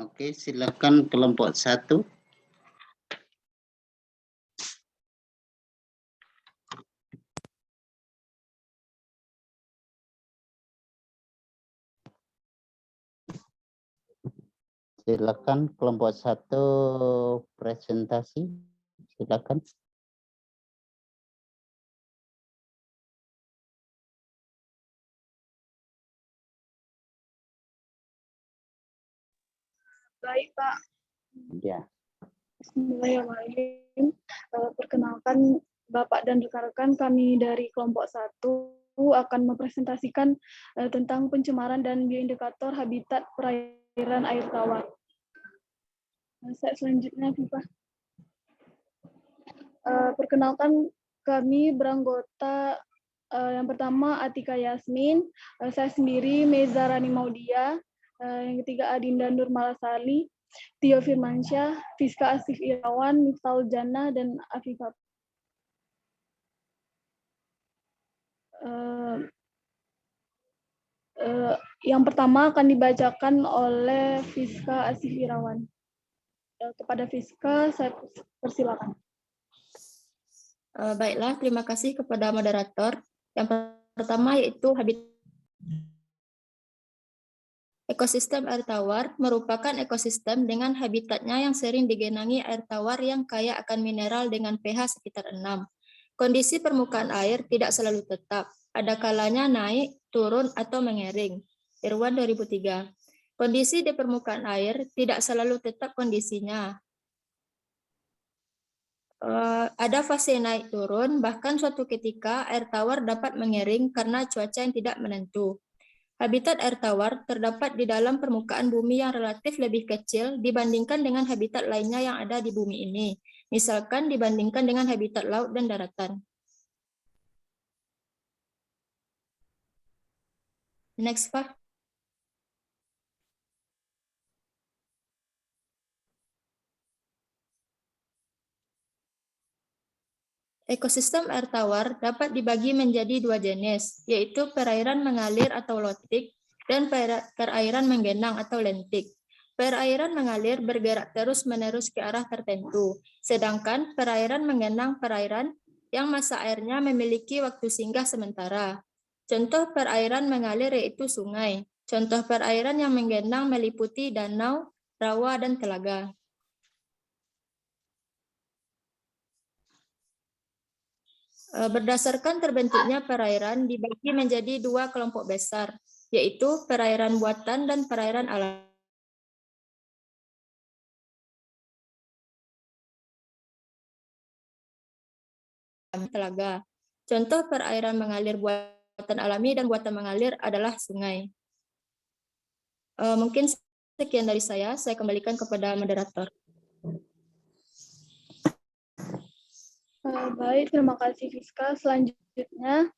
Oke, silakan kelompok 1. Silakan kelompok 1 presentasi. Silakan. Baik, Pak. Ya. Bismillahirrahmanirrahim. Perkenalkan Bapak dan rekan-rekan, kami dari kelompok 1 akan mempresentasikan tentang pencemaran dan bioindikator habitat perairan air tawar. Slide selanjutnya, Viva. Perkenalkan, kami beranggota yang pertama Atika Yasmin, saya sendiri Meza Rani Maudia, yang ketiga Adinda Nur Malasali, Tio Firmansyah, Fiska Asif Irawan, Miftahul Jannah, dan Afifah. Yang pertama akan dibacakan oleh Fiska Asif Irawan. Kepada Fiska, saya persilakan. Baiklah, terima kasih kepada moderator. Yang pertama yaitu habitat. Ekosistem air tawar merupakan ekosistem dengan habitatnya yang sering digenangi air tawar yang kaya akan mineral dengan pH sekitar 6. Kondisi permukaan air tidak selalu tetap, ada kalanya naik, turun, atau mengering. Irwan 2003. Kondisi di permukaan air tidak selalu tetap kondisinya. Ada fase naik turun, bahkan suatu ketika air tawar dapat mengering karena cuaca yang tidak menentu. Habitat air tawar terdapat di dalam permukaan bumi yang relatif lebih kecil dibandingkan dengan habitat lainnya yang ada di bumi ini, misalkan dibandingkan dengan habitat laut dan daratan. Next, Pak. Ekosistem air tawar dapat dibagi menjadi dua jenis, yaitu perairan mengalir atau lotik dan perairan menggenang atau lentik. Perairan mengalir bergerak terus-menerus ke arah tertentu, sedangkan perairan menggenang perairan yang masa airnya memiliki waktu singgah sementara. Contoh perairan mengalir yaitu sungai. Contoh perairan yang menggenang meliputi danau, rawa, dan telaga. Berdasarkan terbentuknya perairan dibagi menjadi dua kelompok besar, yaitu perairan buatan dan perairan alami. Telaga. Contoh perairan mengalir buatan alami dan buatan mengalir adalah sungai. Mungkin sekian dari saya kembalikan kepada moderator. Baik, terima kasih Fiska. Selanjutnya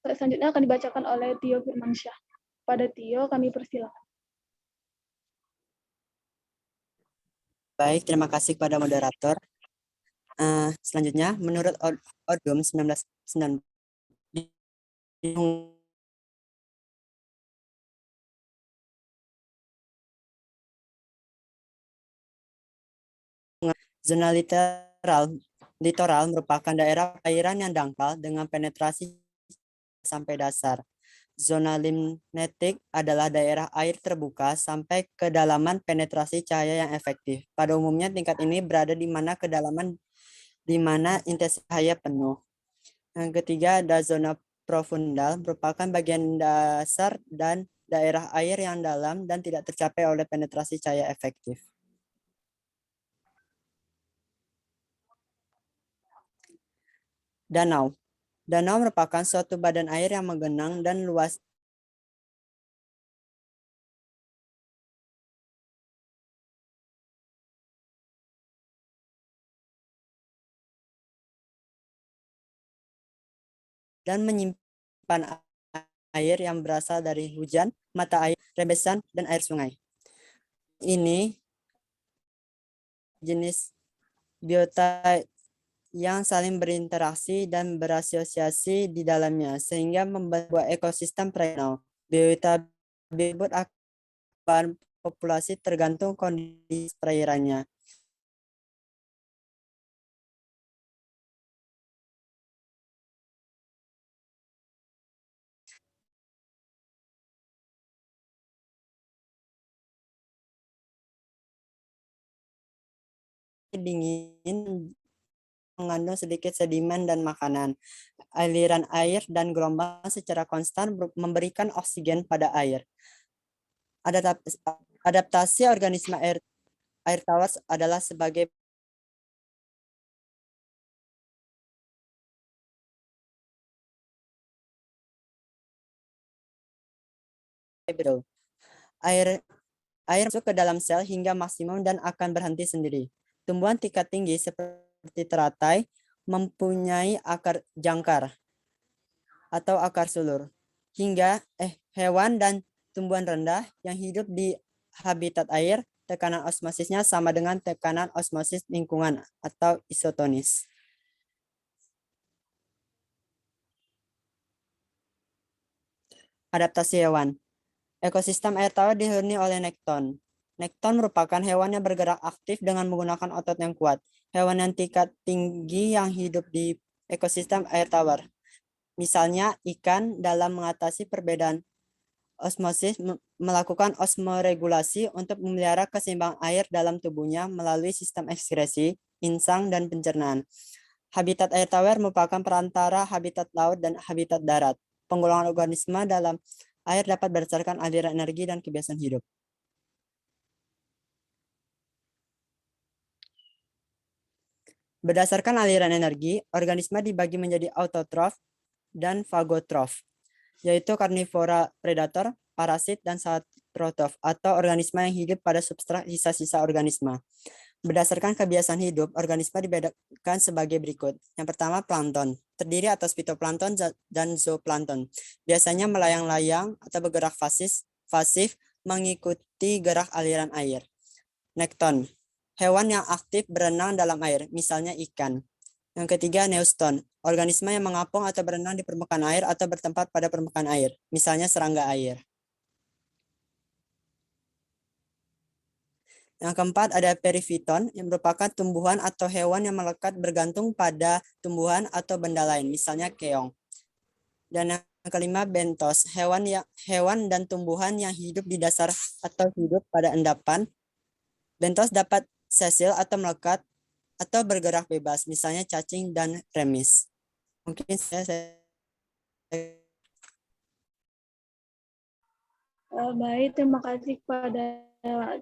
akan dibacakan oleh Tio Firmansyah. Pada Tio, kami persilakan. Baik, terima kasih kepada moderator. Selanjutnya, menurut Odum 1990, zona litoral merupakan daerah perairan yang dangkal dengan penetrasi sampai dasar. Zona limnetik adalah daerah air terbuka sampai kedalaman penetrasi cahaya yang efektif. Pada umumnya tingkat ini berada di mana kedalaman di mana intensitas cahaya penuh. Yang ketiga ada zona profundal, merupakan bagian dasar dan daerah air yang dalam dan tidak tercapai oleh penetrasi cahaya efektif. Danau. Danau merupakan suatu badan air yang menggenang dan luas dan menyimpan air yang berasal dari hujan, mata air, rembesan, dan air sungai. Ini jenis biota yang saling berinteraksi dan berasosiasi di dalamnya, sehingga membuat ekosistem perairan. Biota tersebut akan populasi tergantung kondisi perairannya. Dingin mengandung sedikit sedimen dan makanan. Aliran air dan gelombang secara konstan memberikan oksigen pada air. Adaptasi organisme air tawar adalah sebagai air masuk ke dalam sel hingga maksimum dan akan berhenti sendiri. Tumbuhan tingkat tinggi seperti teratai mempunyai akar jangkar atau akar sulur. Hingga hewan dan tumbuhan rendah yang hidup di habitat air, tekanan osmosisnya sama dengan tekanan osmosis lingkungan atau isotonis. Adaptasi hewan. Ekosistem air tawar dihuni oleh nekton. Nekton merupakan hewan yang bergerak aktif dengan menggunakan otot yang kuat. Hewan yang tingkat tinggi yang hidup di ekosistem air tawar. Misalnya ikan dalam mengatasi perbedaan osmosis melakukan osmoregulasi untuk memelihara keseimbangan air dalam tubuhnya melalui sistem ekskresi, insang, dan pencernaan. Habitat air tawar merupakan perantara habitat laut dan habitat darat. Penggolongan organisme dalam air dapat berdasarkan aliran energi dan kebiasaan hidup. Berdasarkan aliran energi, organisme dibagi menjadi autotrof dan fagotrof, yaitu karnivora predator, parasit, dan saprotrof, atau organisme yang hidup pada substrat sisa-sisa organisme. Berdasarkan kebiasaan hidup, organisme dibedakan sebagai berikut. Yang pertama, plankton. Terdiri atas fitoplankton dan zooplankton. Biasanya melayang-layang atau bergerak pasif mengikuti gerak aliran air. Nekton. Hewan yang aktif berenang dalam air, misalnya ikan. Yang ketiga, neuston. Organisme yang mengapung atau berenang di permukaan air atau bertempat pada permukaan air, misalnya serangga air. Yang keempat ada perifiton yang merupakan tumbuhan atau hewan yang melekat bergantung pada tumbuhan atau benda lain, misalnya keong. Dan yang kelima bentos, hewan dan tumbuhan yang hidup di dasar atau hidup pada endapan. Bentos dapat sesil atau melekat atau bergerak bebas, misalnya cacing dan remis. Mungkin saya Baik, terima kasih kepada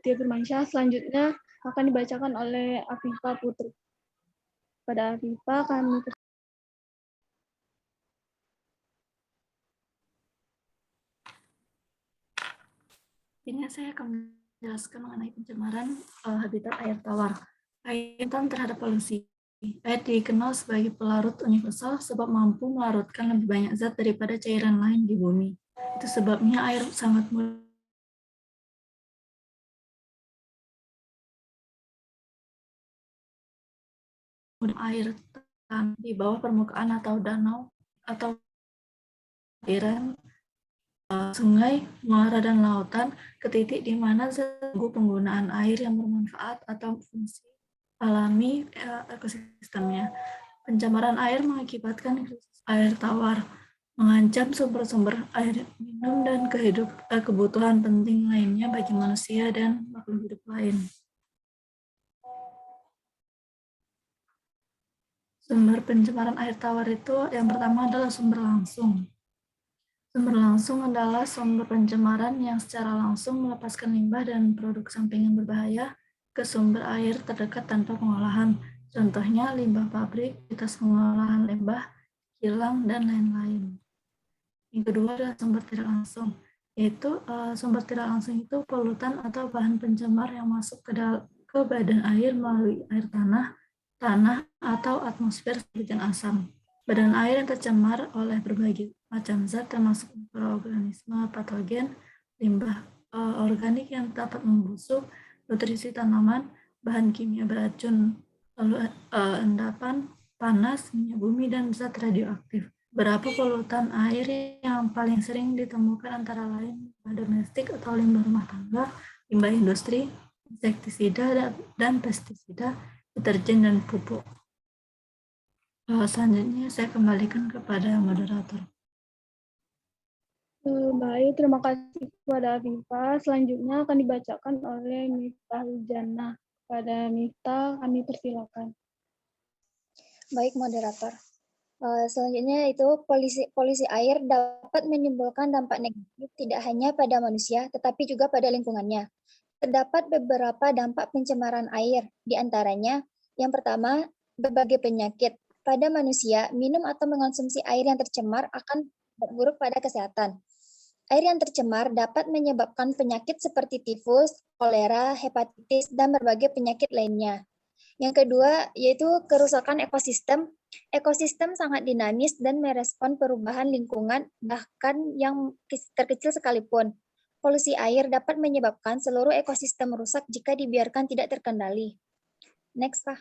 Tia Firmansyah. Selanjutnya akan dibacakan oleh Afifah Putri. Pada Afifah kami Ini saya akan menjelaskan mengenai pencemaran habitat air tawar. Kaitan terhadap polusi. Air dikenal sebagai pelarut universal sebab mampu melarutkan lebih banyak zat daripada cairan lain di bumi. Itu sebabnya air sangat mudah air di bawah permukaan atau danau atau aliran sungai, muara, dan lautan ke titik di mana penggunaan air yang bermanfaat atau fungsi alami ekosistemnya. Pencemaran air mengakibatkan air tawar, mengancam sumber-sumber air minum dan kebutuhan penting lainnya bagi manusia dan makhluk hidup lain. Sumber pencemaran air tawar itu yang pertama adalah sumber langsung. Sumber langsung adalah sumber pencemaran yang secara langsung melepaskan limbah dan produk sampingan berbahaya ke sumber air terdekat tanpa pengolahan. Contohnya limbah pabrik, aktivitas pengolahan limbah, kilang, dan lain-lain. Yang kedua adalah sumber tidak langsung, yaitu sumber tidak langsung itu polutan atau bahan pencemar yang masuk ke badan air melalui air tanah atau atmosfer seperti asam. Badan air yang tercemar oleh berbagai macam zat termasuk mikroorganisme patogen, limbah organik yang dapat membusuk, nutrisi tanaman, bahan kimia beracun, lalu endapan, panas, minyak bumi, dan zat radioaktif. Beberapa polutan air yang paling sering ditemukan antara lain limbah domestik atau limbah rumah tangga, limbah industri, insektisida dan pestisida, deterjen dan pupuk. Selanjutnya saya kembalikan kepada moderator. Baik, terima kasih kepada Afifa. Selanjutnya akan dibacakan oleh Miftah Hujana. Pada Miftah, kami persilakan. Baik, moderator. Selanjutnya itu polusi air dapat menimbulkan dampak negatif tidak hanya pada manusia, tetapi juga pada lingkungannya. Terdapat beberapa dampak pencemaran air, di antaranya yang pertama, berbagai penyakit. Pada manusia, minum atau mengonsumsi air yang tercemar akan buruk pada kesehatan. Air yang tercemar dapat menyebabkan penyakit seperti tifus, kolera, hepatitis, dan berbagai penyakit lainnya. Yang kedua, yaitu kerusakan ekosistem. Ekosistem sangat dinamis dan merespon perubahan lingkungan, bahkan yang terkecil sekalipun. Polusi air dapat menyebabkan seluruh ekosistem rusak jika dibiarkan tidak terkendali. Next, Pak.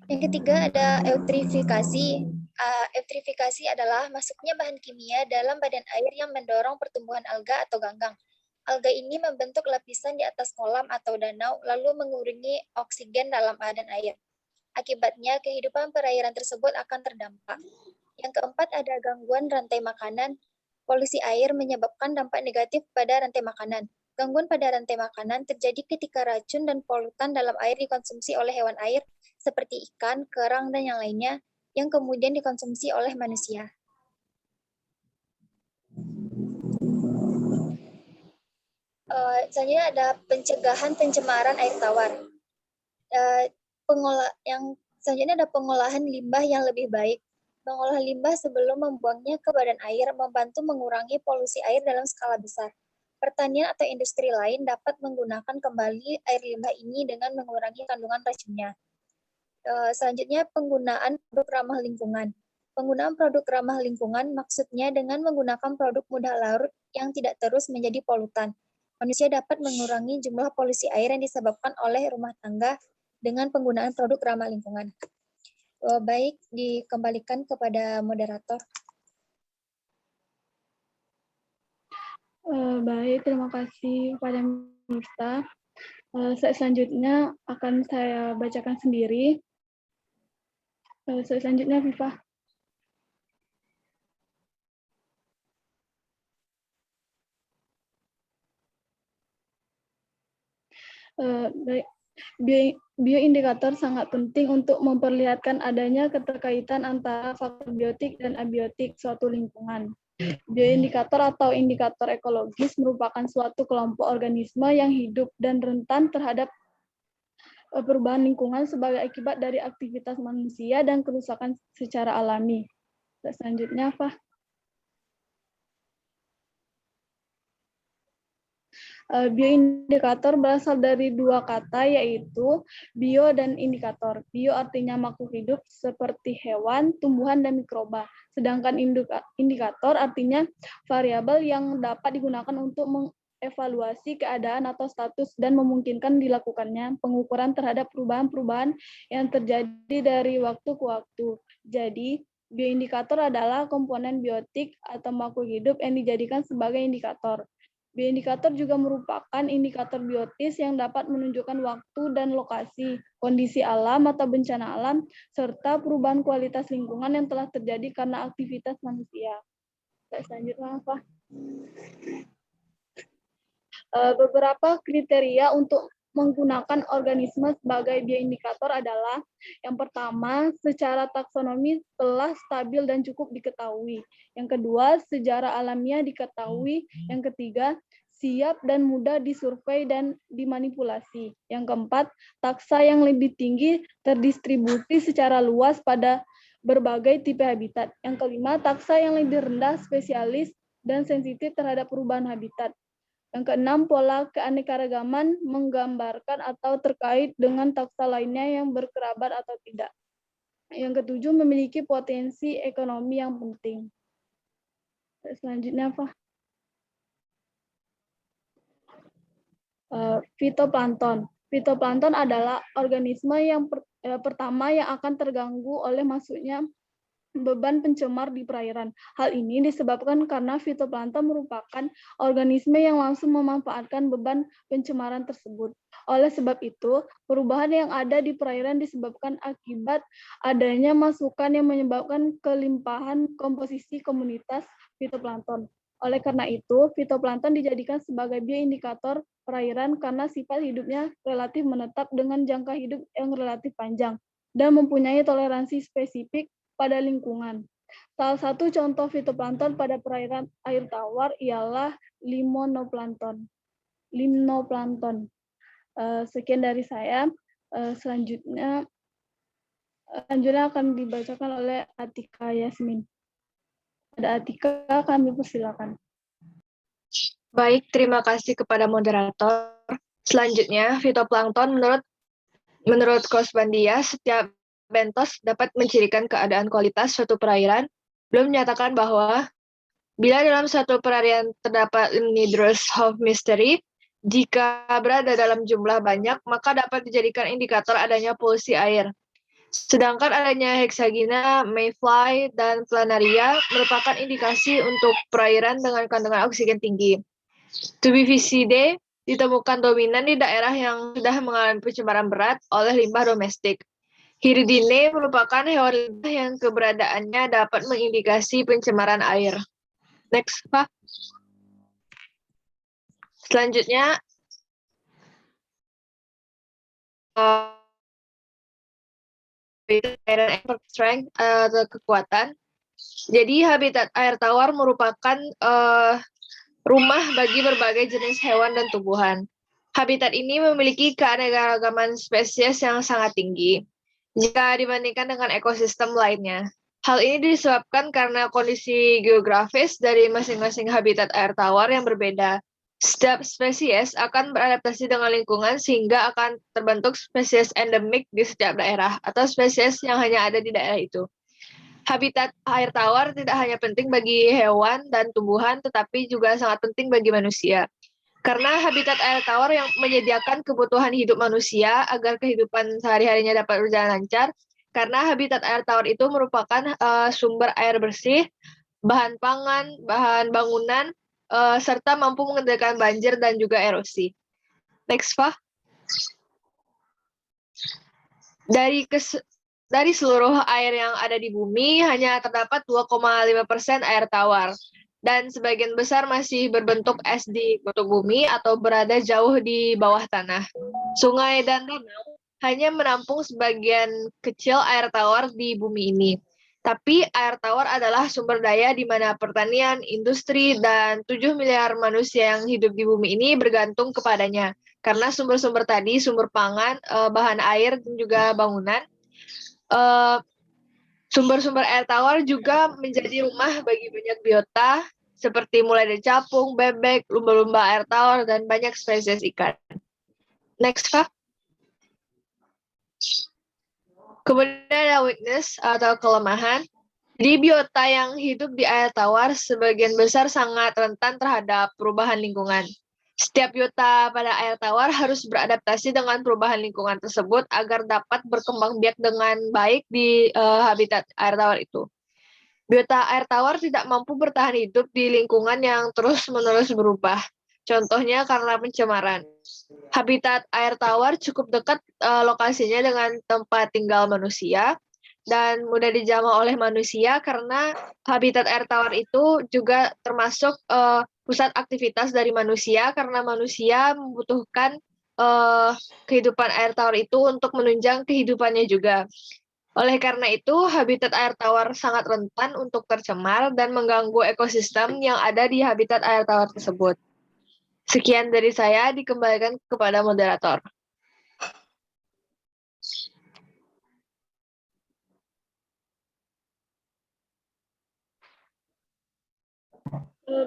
Yang ketiga ada eutrifikasi. Eutrifikasi adalah masuknya bahan kimia dalam badan air yang mendorong pertumbuhan alga atau ganggang. Alga ini membentuk lapisan di atas kolam atau danau, lalu mengurangi oksigen dalam badan air. Akibatnya, kehidupan perairan tersebut akan terdampak. Yang keempat ada gangguan rantai makanan. Polusi air menyebabkan dampak negatif pada rantai makanan. Gangguan pada rantai makanan terjadi ketika racun dan polutan dalam air dikonsumsi oleh hewan air, seperti ikan, kerang, dan yang lainnya, yang kemudian dikonsumsi oleh manusia. Selanjutnya ada pencegahan pencemaran air tawar. Selanjutnya ada pengolahan limbah yang lebih baik. Mengolah limbah sebelum membuangnya ke badan air membantu mengurangi polusi air dalam skala besar. Pertanian atau industri lain dapat menggunakan kembali air limbah ini dengan mengurangi kandungan racunnya. Selanjutnya, penggunaan produk ramah lingkungan. Penggunaan produk ramah lingkungan maksudnya dengan menggunakan produk mudah larut yang tidak terus menjadi polutan. Manusia dapat mengurangi jumlah polusi air yang disebabkan oleh rumah tangga dengan penggunaan produk ramah lingkungan. Baik, dikembalikan kepada moderator. Baik, terima kasih kepada Miftah. Selanjutnya akan saya bacakan sendiri. Selanjutnya, Viva. Baik. Bioindikator sangat penting untuk memperlihatkan adanya keterkaitan antara faktor biotik dan abiotik suatu lingkungan. Bioindikator atau indikator ekologis merupakan suatu kelompok organisme yang hidup dan rentan terhadap perubahan lingkungan sebagai akibat dari aktivitas manusia dan kerusakan secara alami. Selanjutnya, apa? Bioindikator berasal dari dua kata, yaitu bio dan indikator. Bio artinya makhluk hidup seperti hewan, tumbuhan, dan mikroba. Sedangkan indikator artinya variabel yang dapat digunakan untuk mengevaluasi keadaan atau status dan memungkinkan dilakukannya pengukuran terhadap perubahan-perubahan yang terjadi dari waktu ke waktu. Jadi, bioindikator adalah komponen biotik atau makhluk hidup yang dijadikan sebagai indikator. Bioindikator juga merupakan indikator biotis yang dapat menunjukkan waktu dan lokasi, kondisi alam atau bencana alam, serta perubahan kualitas lingkungan yang telah terjadi karena aktivitas manusia. Selanjutnya apa? Beberapa kriteria untuk menggunakan organisme sebagai bioindikator adalah yang pertama, secara taksonomi telah stabil dan cukup diketahui. Yang kedua, sejarah alamiah diketahui. Yang ketiga, siap dan mudah disurvei dan dimanipulasi. Yang keempat, taksa yang lebih tinggi terdistribusi secara luas pada berbagai tipe habitat. Yang kelima, taksa yang lebih rendah spesialis dan sensitif terhadap perubahan habitat. Yang keenam, pola keanekaragaman menggambarkan atau terkait dengan taksa lainnya yang berkerabat atau tidak. Yang ketujuh, memiliki potensi ekonomi yang penting. Selanjutnya apa? Fitoplankton. Fitoplankton adalah organisme yang pertama yang akan terganggu oleh masuknya beban pencemar di perairan. Hal ini disebabkan karena fitoplankton merupakan organisme yang langsung memanfaatkan beban pencemaran tersebut. Oleh sebab itu, perubahan yang ada di perairan disebabkan akibat adanya masukan yang menyebabkan kelimpahan komposisi komunitas fitoplankton. Oleh karena itu, fitoplankton dijadikan sebagai bioindikator perairan karena sifat hidupnya relatif menetap dengan jangka hidup yang relatif panjang dan mempunyai toleransi spesifik pada lingkungan. Salah satu contoh fitoplankton pada perairan air tawar ialah limnoplankton. Sekian dari saya. Selanjutnya akan dibacakan oleh Atika Yasmin. Ada Atika, kami persilakan. Baik, terima kasih kepada moderator. Selanjutnya, fitoplankton menurut Kosbandia, setiap bentos dapat mencirikan keadaan kualitas suatu perairan. Belum menyatakan bahwa bila dalam suatu perairan terdapat Limnidrus mystery, jika berada dalam jumlah banyak, maka dapat dijadikan indikator adanya polusi air. Sedangkan adanya hexagina, mayfly, dan planaria merupakan indikasi untuk perairan dengan kandungan oksigen tinggi. Tubivicidae ditemukan dominan di daerah yang sudah mengalami pencemaran berat oleh limbah domestik. Hiridine merupakan hewan limbah yang keberadaannya dapat mengindikasi pencemaran air. Next, Pak. Selanjutnya, strength atau kekuatan. Jadi habitat air tawar merupakan rumah bagi berbagai jenis hewan dan tumbuhan. Habitat ini memiliki keanekaragaman spesies yang sangat tinggi jika dibandingkan dengan ekosistem lainnya. Hal ini disebabkan karena kondisi geografis dari masing-masing habitat air tawar yang berbeda. Setiap spesies akan beradaptasi dengan lingkungan sehingga akan terbentuk spesies endemik di setiap daerah atau spesies yang hanya ada di daerah itu. Habitat air tawar tidak hanya penting bagi hewan dan tumbuhan, tetapi juga sangat penting bagi manusia. Karena habitat air tawar yang menyediakan kebutuhan hidup manusia agar kehidupan sehari-harinya dapat berjalan lancar, karena habitat air tawar itu merupakan sumber air bersih, bahan pangan, bahan bangunan, serta mampu mengendalikan banjir dan juga erosi. Next, Pak. Dari seluruh air yang ada di bumi, hanya terdapat 2,5% air tawar. Dan sebagian besar masih berbentuk es di kutub bumi atau berada jauh di bawah tanah. Sungai dan danau hanya menampung sebagian kecil air tawar di bumi ini. Tapi air tawar adalah sumber daya di mana pertanian, industri, dan 7 miliar manusia yang hidup di bumi ini bergantung kepadanya. Karena sumber-sumber tadi, sumber pangan, bahan air, dan juga bangunan, sumber-sumber air tawar juga menjadi rumah bagi banyak biota, seperti mulai dari capung, bebek, lumba-lumba air tawar, dan banyak spesies ikan. Next, Pak. Kemudian ada weakness atau kelemahan. Di biota yang hidup di air tawar, sebagian besar sangat rentan terhadap perubahan lingkungan. Setiap biota pada air tawar harus beradaptasi dengan perubahan lingkungan tersebut agar dapat berkembang biak dengan baik di habitat air tawar itu. Biota air tawar tidak mampu bertahan hidup di lingkungan yang terus-menerus berubah. Contohnya karena pencemaran. Habitat air tawar cukup dekat lokasinya dengan tempat tinggal manusia dan mudah dijamah oleh manusia karena habitat air tawar itu juga termasuk pusat aktivitas dari manusia karena manusia membutuhkan kehidupan air tawar itu untuk menunjang kehidupannya juga. Oleh karena itu, habitat air tawar sangat rentan untuk tercemar dan mengganggu ekosistem yang ada di habitat air tawar tersebut. Sekian dari saya, dikembalikan kepada moderator.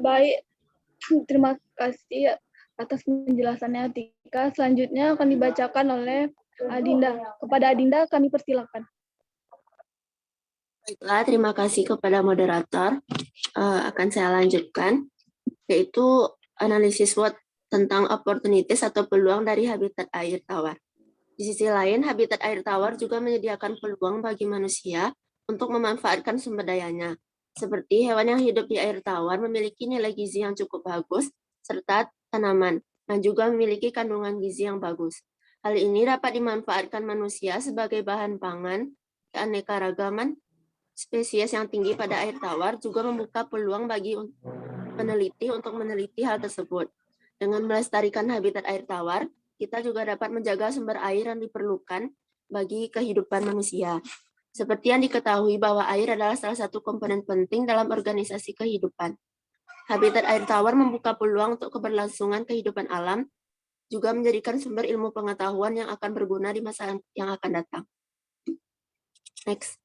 Baik, terima kasih atas penjelasannya Tika. Selanjutnya akan dibacakan oleh Adinda. Kepada Adinda kami persilakan. Baiklah, terima kasih kepada moderator. Akan saya lanjutkan, yaitu analisis SWOT tentang opportunities atau peluang dari habitat air tawar. Di sisi lain, habitat air tawar juga menyediakan peluang bagi manusia untuk memanfaatkan sumber dayanya. Seperti hewan yang hidup di air tawar memiliki nilai gizi yang cukup bagus, serta tanaman yang juga memiliki kandungan gizi yang bagus. Hal ini dapat dimanfaatkan manusia sebagai bahan pangan. Keanekaragaman spesies yang tinggi pada air tawar juga membuka peluang bagi peneliti untuk meneliti hal tersebut. Dengan melestarikan habitat air tawar, kita juga dapat menjaga sumber air yang diperlukan bagi kehidupan manusia. Seperti yang diketahui bahwa air adalah salah satu komponen penting dalam organisasi kehidupan. Habitat air tawar membuka peluang untuk keberlangsungan kehidupan alam, juga menjadikan sumber ilmu pengetahuan yang akan berguna di masa yang akan datang. Next.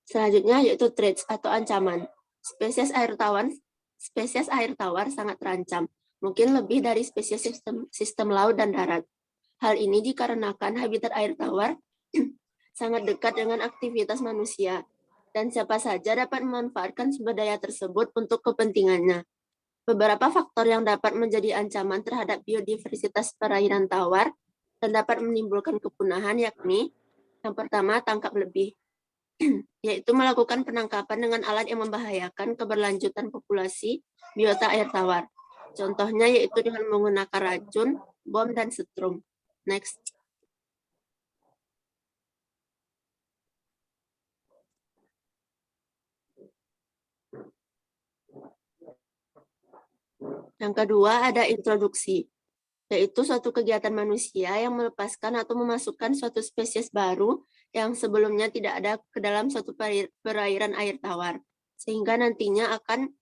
Selanjutnya yaitu threats atau ancaman. Spesies air tawar sangat terancam, mungkin lebih dari spesies sistem laut dan darat. Hal ini dikarenakan habitat air tawar sangat dekat dengan aktivitas manusia, dan siapa saja dapat memanfaatkan sumber daya tersebut untuk kepentingannya. Beberapa faktor yang dapat menjadi ancaman terhadap biodiversitas perairan tawar dan dapat menimbulkan kepunahan yakni yang pertama, tangkap lebih, yaitu melakukan penangkapan dengan alat yang membahayakan keberlanjutan populasi biota air tawar. Contohnya yaitu dengan menggunakan racun, bom, dan setrum. Next. Yang kedua ada introduksi, yaitu suatu kegiatan manusia yang melepaskan atau memasukkan suatu spesies baru yang sebelumnya tidak ada ke dalam suatu perairan air tawar, sehingga nantinya akan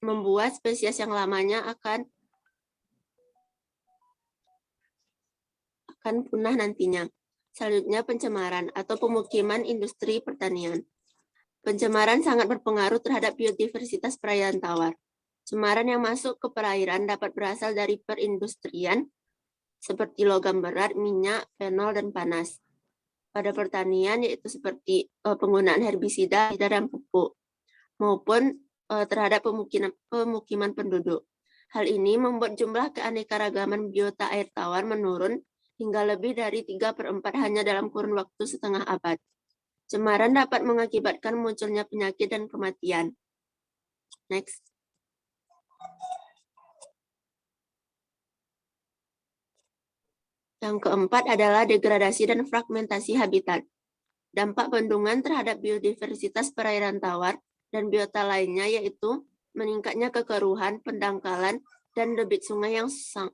membuat spesies yang lamanya akan punah nantinya. Selanjutnya pencemaran atau pemukiman industri pertanian. Pencemaran sangat berpengaruh terhadap biodiversitas perairan tawar. Cemaran yang masuk ke perairan dapat berasal dari perindustrian seperti logam berat, minyak, fenol, dan panas. Pada pertanian yaitu seperti penggunaan herbisida dan pupuk, maupun terhadap pemukiman penduduk. Hal ini membuat jumlah keanekaragaman biota air tawar menurun hingga lebih dari 3/4 hanya dalam kurun waktu setengah abad. Cemaran dapat mengakibatkan munculnya penyakit dan kematian. Next. Yang keempat adalah degradasi dan fragmentasi habitat. Dampak bendungan terhadap biodiversitas perairan tawar dan biota lainnya yaitu meningkatnya kekeruhan, pendangkalan, dan debit sungai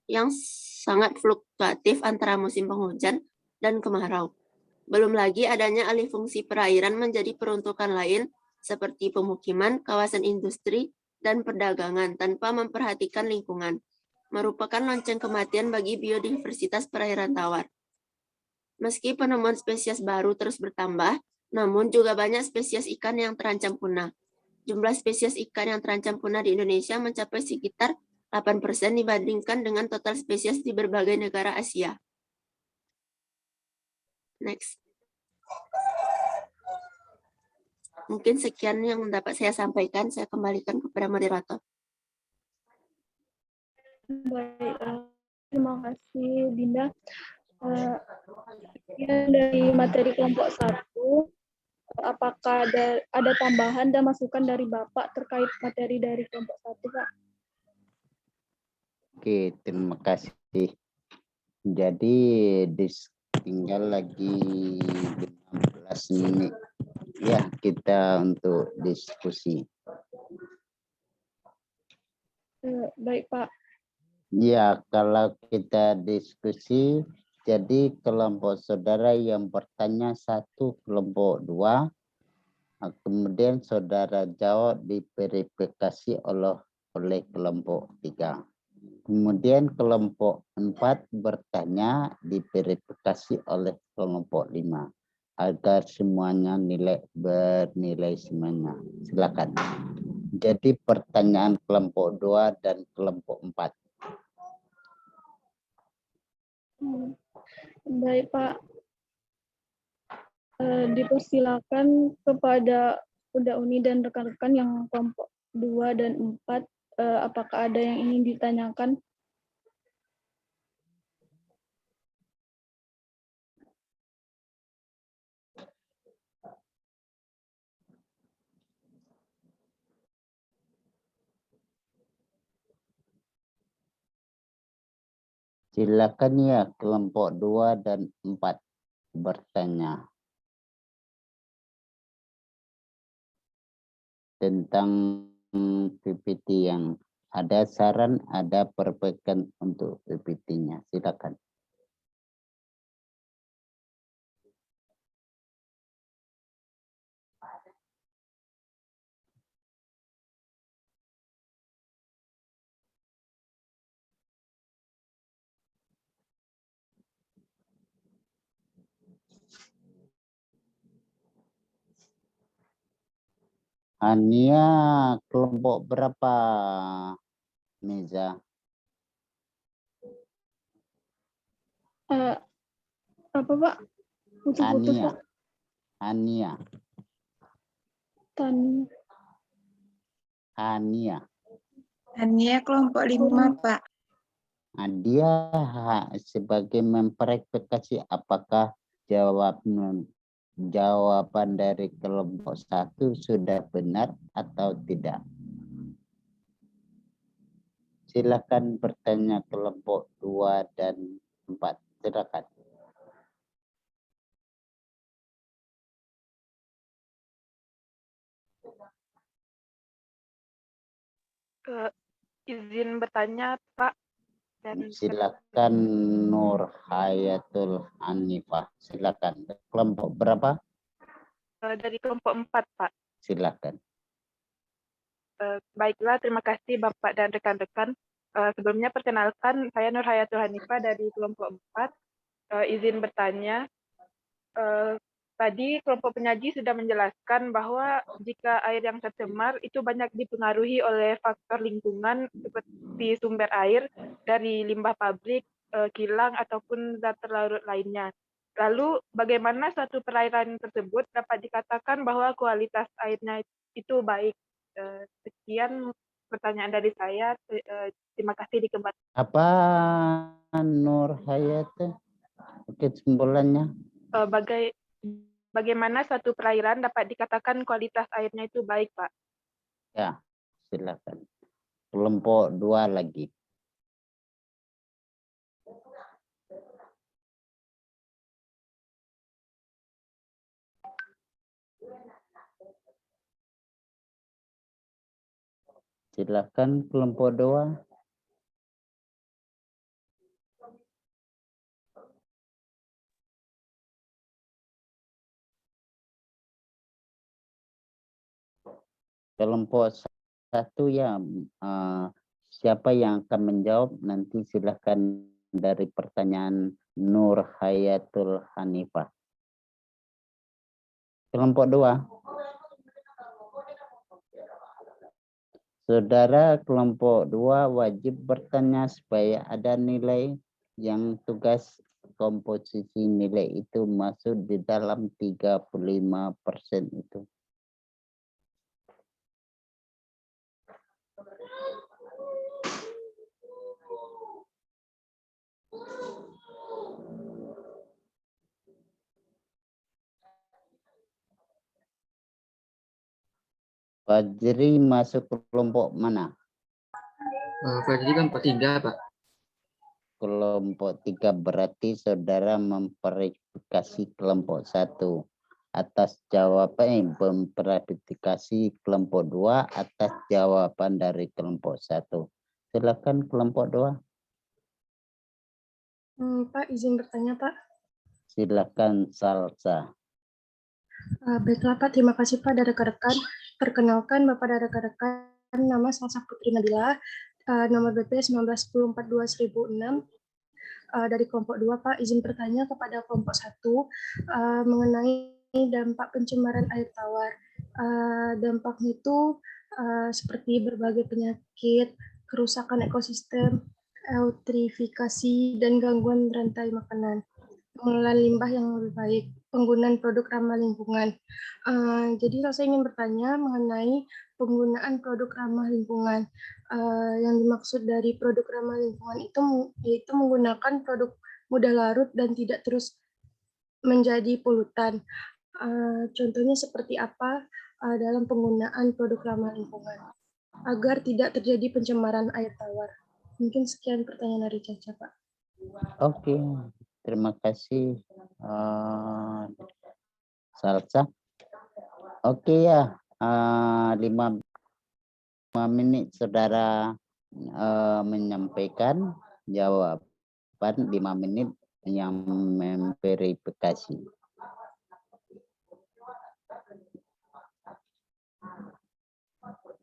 yang sangat fluktuatif antara musim penghujan dan kemarau. Belum lagi adanya alih fungsi perairan menjadi peruntukan lain seperti pemukiman, kawasan industri, dan perdagangan tanpa memperhatikan lingkungan, merupakan lonceng kematian bagi biodiversitas perairan tawar. Meski penemuan spesies baru terus bertambah, namun juga banyak spesies ikan yang terancam punah. Jumlah spesies ikan yang terancam punah di Indonesia mencapai sekitar 8% dibandingkan dengan total spesies di berbagai negara Asia. Next. Mungkin sekian yang dapat saya sampaikan. Saya kembalikan kepada moderator. Baik, terima kasih Dinda. Dari materi kelompok 1, apakah ada tambahan dan masukan dari Bapak terkait materi dari kelompok 1, Pak? Oke, terima kasih. Jadi tinggal lagi 15 menit ya kita untuk diskusi. Baik, Pak. Ya, kalau kita diskusi, jadi kelompok saudara yang bertanya 1, kelompok 2, kemudian saudara jawab diverifikasi oleh kelompok 3. Kemudian kelompok 4 bertanya diverifikasi oleh kelompok 5 agar semuanya bernilai semuanya. Silakan. Jadi pertanyaan kelompok 2 dan kelompok 4. Baik, Pak. Dipersilakan kepada Bunda Uni dan rekan-rekan yang kelompok 2 dan 4. Apakah ada yang ingin ditanyakan? Silakan ya kelompok 2 dan 4 bertanya tentang PPT yang ada saran, ada perbaikan untuk PPT-nya. Silakan. Ania kelompok berapa, Meza? Apa Pak? Putus-putus Ania. Pak. Ania. Tania. Ania. Ania kelompok 5, Pak. Nah, dia sebagai memverifikasi apakah jawaban dari kelompok 1 sudah benar atau tidak. Silakan bertanya kelompok 2 dan 4. Silakan. Izin bertanya, Pak. Silakan Nur Hayatul Hanifah. Silakan. Kelompok berapa? Dari kelompok 4, Pak. Silakan. Baiklah, terima kasih Bapak dan rekan-rekan. Sebelumnya perkenalkan, saya Nur Hayatul Hanifah dari kelompok 4. Izin bertanya, tadi kelompok penyaji sudah menjelaskan bahwa jika air yang tercemar itu banyak dipengaruhi oleh faktor lingkungan seperti sumber air dari limbah pabrik, kilang, ataupun zat terlarut lainnya. Lalu bagaimana suatu perairan tersebut dapat dikatakan bahwa kualitas airnya itu baik? Sekian pertanyaan dari saya. Terima kasih dikembalikan. Apa Nur Hayat? Kesimpulannya? Bagaimana satu perairan dapat dikatakan kualitas airnya itu baik, Pak? Ya, silakan. Kelompok 2 lagi. Silakan kelompok 2. Kelompok 1 ya, siapa yang akan menjawab nanti silakan dari pertanyaan Nur Hayatul Hanifah. Kelompok 2. Saudara kelompok 2 wajib bertanya supaya ada nilai yang tugas komposisi nilai itu masuk di dalam 35% itu. Fajri masuk kelompok mana? Fajri kan 3, Pak. Kelompok 3 berarti saudara memverifikasi kelompok 1 atas jawaban, memverifikasi kelompok 2 atas jawaban dari kelompok 1. Silakan kelompok 2. Pak, izin bertanya, Pak. Silakan Salsa. Baiklah, Pak. Terima kasih, Pak, dari rekan-rekan. Perkenalkan, Bapak dan rekan-rekan, nama Salsa Putri Nabila, nomor BP 1910421006, dari kelompok 2, Pak. Izin bertanya kepada kelompok 1 mengenai dampak pencemaran air tawar. Dampaknya itu seperti berbagai penyakit, kerusakan ekosistem, eutrifikasi, dan gangguan rantai makanan, pengelolaan limbah yang lebih baik, penggunaan produk ramah lingkungan. Jadi saya ingin bertanya mengenai penggunaan produk ramah lingkungan. Yang dimaksud dari produk ramah lingkungan itu yaitu menggunakan produk mudah larut dan tidak terus menjadi polutan. Contohnya seperti apa dalam penggunaan produk ramah lingkungan agar tidak terjadi pencemaran air tawar. Mungkin sekian pertanyaan dari Caca, Pak. Oke, terima kasih Salsa. Oke ya, 5 menit saudara menyampaikan jawaban, 5 menit yang memverifikasi.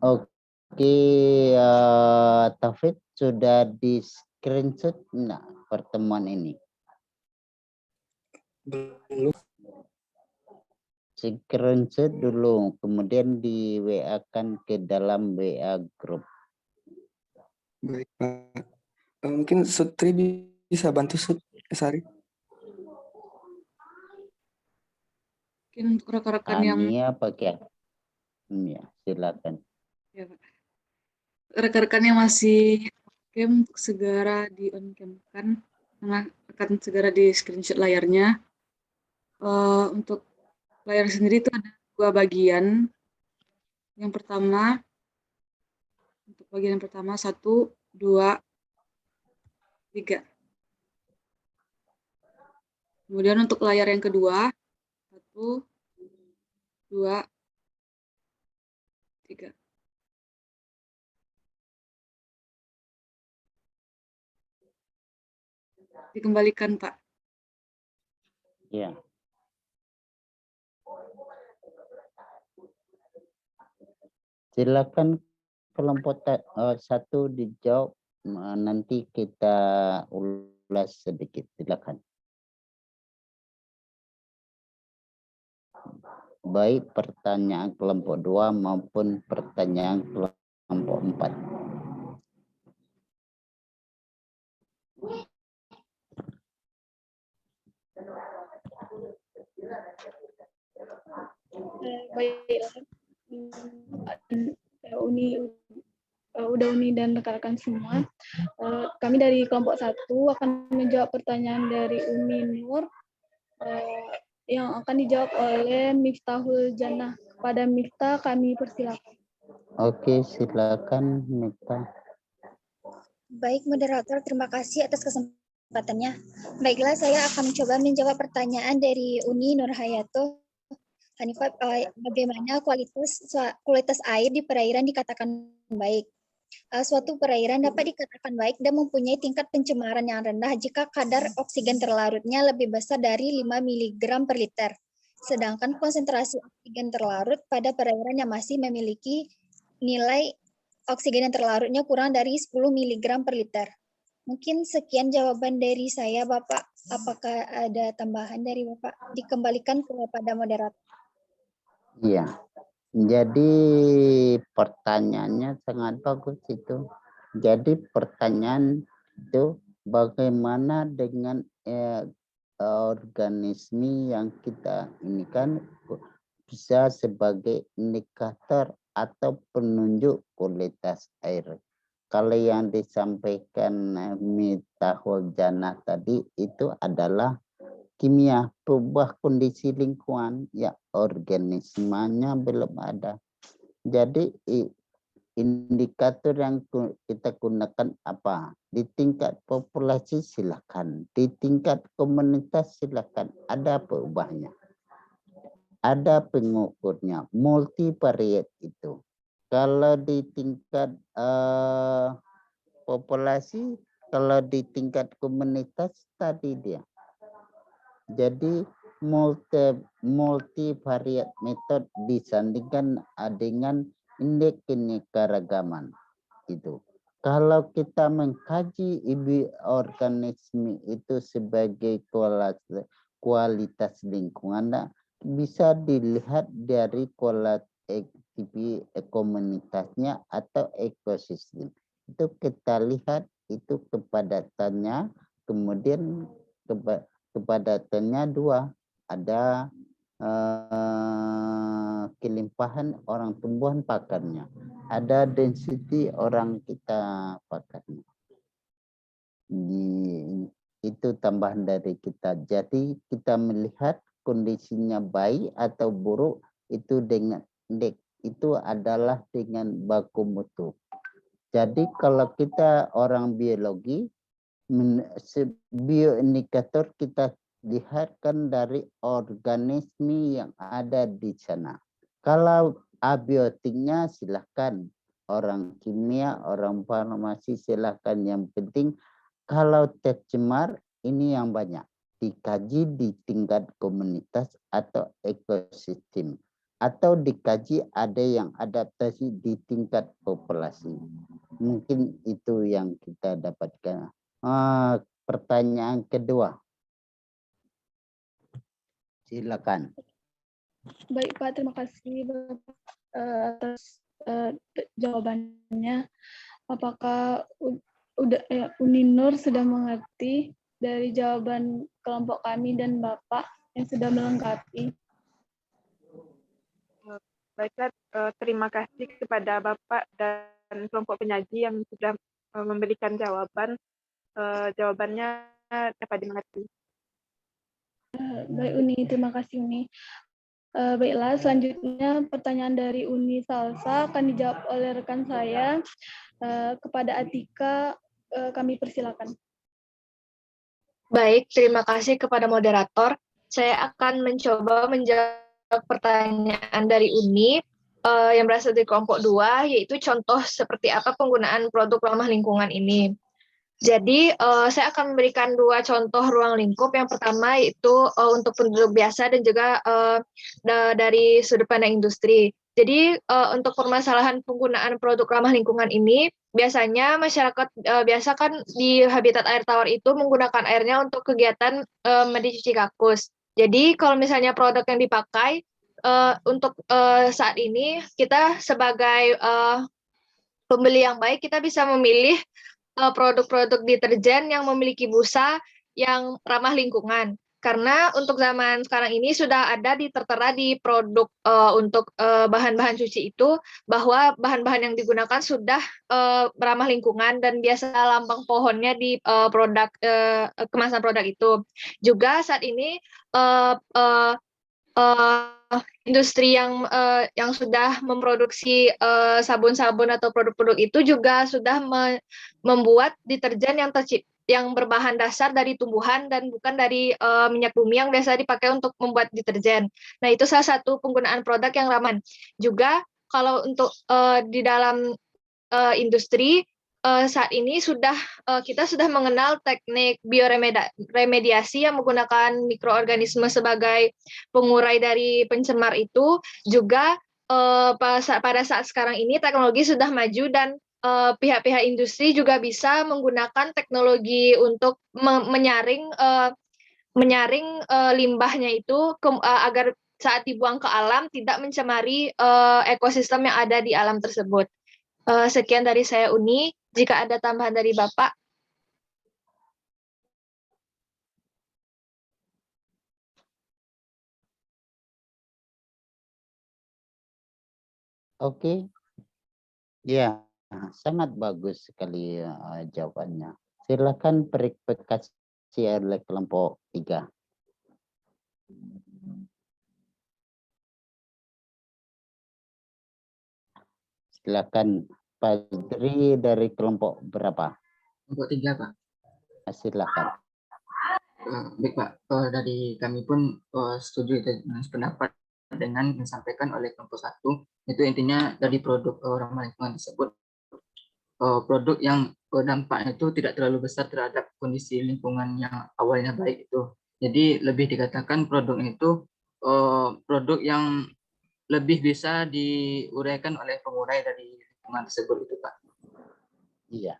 Oke, Taufik sudah di screenshot enggak pertemuan ini? Belum. Screenshot dulu, kemudian di WA-kan ke dalam WA grup. Baik, Pak. Mungkin Sutri bisa bantu Sari. Mungkin untuk rekan-rekan yang Ania pakai. Ya, silakan. ya, Pak. Rekan-rekan yang masih game untuk segera di on cam kan, akan segera di screenshot layarnya. Untuk layar sendiri itu ada 2 bagian. Yang pertama, untuk bagian yang pertama 1, 2, 3. Kemudian untuk layar yang kedua 1, 2, 3. Dikembalikan, Pak. Ya. Silakan kelompok 1 dijawab, nanti kita ulas sedikit. Silakan. Baik pertanyaan kelompok 2 maupun pertanyaan kelompok 4. Baiklah, Uni dan rekan-rekan semua. Kami dari kelompok 1 akan menjawab pertanyaan dari Uni Nur yang akan dijawab oleh Miftahul Jannah. Pada Miftah kami persilakan. Oke, silakan Miftah. Baik, moderator, terima kasih atas kesempatannya. Baiklah, saya akan mencoba menjawab pertanyaan dari Uni Nur Hayato. Hanifah, bagaimana kualitas air di perairan dikatakan baik? Suatu perairan dapat dikatakan baik dan mempunyai tingkat pencemaran yang rendah jika kadar oksigen terlarutnya lebih besar dari 5 mg per liter. Sedangkan konsentrasi oksigen terlarut pada perairan yang masih memiliki nilai oksigen yang terlarutnya kurang dari 10 mg per liter. Mungkin sekian jawaban dari saya, Bapak. Apakah ada tambahan dari Bapak? Dikembalikan kepada moderator. Iya. Jadi pertanyaannya sangat bagus itu. Jadi pertanyaan itu bagaimana dengan organisme yang kita ini kan bisa sebagai indikator atau penunjuk kualitas air. Kalau yang disampaikan Miftahul Jannah tadi itu adalah kimia, berubah kondisi lingkungan, ya organismenya belum ada. Jadi indikator yang kita gunakan apa? Di tingkat populasi silakan, di tingkat komunitas silakan, ada perubahannya. Ada pengukurnya, multivariat itu. Kalau di tingkat populasi, kalau di tingkat komunitas tadi dia. Jadi multivariat metode disandingkan dengan indeks keanekaragaman itu. Kalau kita mengkaji organisme itu sebagai kualitas lingkungan, bisa dilihat dari kualitas komunitasnya atau ekosistem. Itu kita lihat itu kepadatannya, kemudian kepadatannya 2, ada kelimpahan orang tumbuhan pakannya, ada density orang kita pakannya. Itu tambahan dari kita. Jadi kita melihat kondisinya baik atau buruk itu dengan itu adalah dengan baku mutu. Jadi kalau kita orang biologi bioindikator kita lihatkan dari organisme yang ada di sana. Kalau abiotiknya silahkan, orang kimia, orang farmasi silahkan. Yang penting kalau tercemar ini yang banyak dikaji di tingkat komunitas atau ekosistem, atau dikaji ada yang adaptasi di tingkat populasi. Mungkin itu yang kita dapatkan. Pertanyaan kedua. Silakan. Baik Pak, terima kasih Bapak atas jawabannya. Apakah Uninur sudah mengerti dari jawaban kelompok kami dan Bapak yang sudah melengkapi? Baiklah, terima kasih kepada Bapak dan kelompok penyaji yang sudah memberikan jawaban. Jawabannya dapat dimengerti. Baik Uni, terima kasih Uni. Baiklah, selanjutnya pertanyaan dari Uni Salsa akan dijawab oleh rekan saya. Kepada Atika, kami persilakan. Baik, terima kasih kepada moderator. Saya akan mencoba menjawab pertanyaan dari Uni yang berasal dari kelompok 2, yaitu contoh seperti apa penggunaan produk ramah lingkungan ini. Jadi, saya akan memberikan 2 contoh ruang lingkup. Yang pertama yaitu untuk penduduk biasa dan juga dari sudut pandang industri. Jadi, untuk permasalahan penggunaan produk ramah lingkungan ini, biasanya masyarakat biasa kan di habitat air tawar itu menggunakan airnya untuk kegiatan mencuci kakus. Jadi, kalau misalnya produk yang dipakai untuk saat ini, kita sebagai pembeli yang baik, kita bisa memilih produk-produk deterjen yang memiliki busa yang ramah lingkungan. Karena untuk zaman sekarang ini sudah ada tertera di produk untuk bahan-bahan cuci itu bahwa bahan-bahan yang digunakan sudah ramah lingkungan dan biasa lambang pohonnya di produk kemasan produk itu. Juga saat ini industri yang sudah memproduksi sabun-sabun atau produk-produk itu juga sudah membuat deterjen yang berbahan dasar dari tumbuhan dan bukan dari minyak bumi yang biasa dipakai untuk membuat deterjen. Nah, itu salah satu penggunaan produk yang ramah. Juga kalau untuk di dalam industri saat ini kita sudah mengenal teknik bioremediasi yang menggunakan mikroorganisme sebagai pengurai dari pencemar itu. Juga pada saat sekarang ini teknologi sudah maju dan pihak-pihak industri juga bisa menggunakan teknologi untuk menyaring limbahnya itu agar saat dibuang ke alam tidak mencemari ekosistem yang ada di alam tersebut. Sekian dari saya Uni. Jika ada tambahan dari Bapak. Oke. Ya, sangat bagus sekali jawabannya. Silakan verifikasi oleh kelompok 3. Silakan Padri dari kelompok berapa? Kelompok 3, Pak. Silakan. Baik, Pak. Dari kami pun setuju dengan pendapat dengan yang disampaikan oleh kelompok 1. Itu intinya dari produk ramah lingkungan tersebut, produk yang dampaknya itu tidak terlalu besar terhadap kondisi lingkungan yang awalnya baik itu. Jadi lebih dikatakan produk itu produk yang lebih bisa diuraikan oleh pengurai dari lingkungan tersebut itu, Pak. Iya,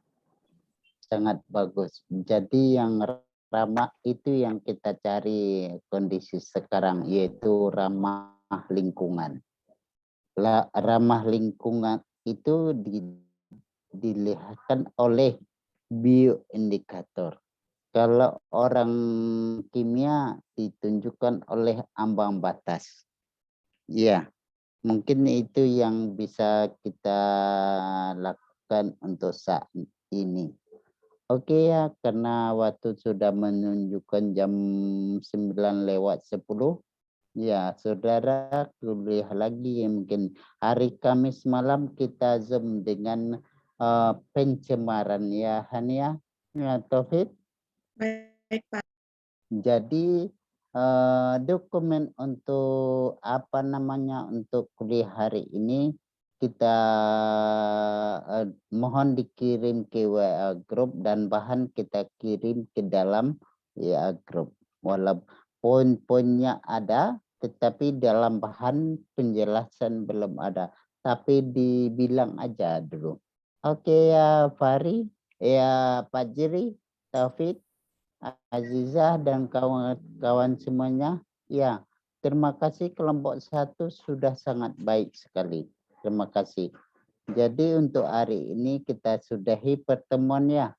sangat bagus. Jadi yang ramah itu yang kita cari kondisi sekarang, yaitu ramah lingkungan. Ramah lingkungan itu dilihatkan oleh bioindikator. Kalau orang kimia ditunjukkan oleh ambang batas. Ya, mungkin itu yang bisa kita lakukan untuk saat ini. Oke ya, karena waktu sudah menunjukkan jam 9:10. Ya, saudara, kuliah lagi mungkin hari Kamis malam kita Zoom dengan pencemaran ya, Hania, ya Taufik. Baik, Pak. Jadi dokumen untuk apa namanya untuk kuliah hari ini kita mohon dikirim ke WA group dan bahan kita kirim ke dalam WA group. Walaupun poin-poinnya ada, tetapi dalam bahan penjelasan belum ada. Tapi dibilang aja dulu. Oke ya Fahri, ya Pak Jiri, Taufik, Azizah dan kawan-kawan semuanya. Ya, terima kasih kelompok 1 sudah sangat baik sekali. Terima kasih. Jadi untuk hari ini kita sudahi pertemuan ya.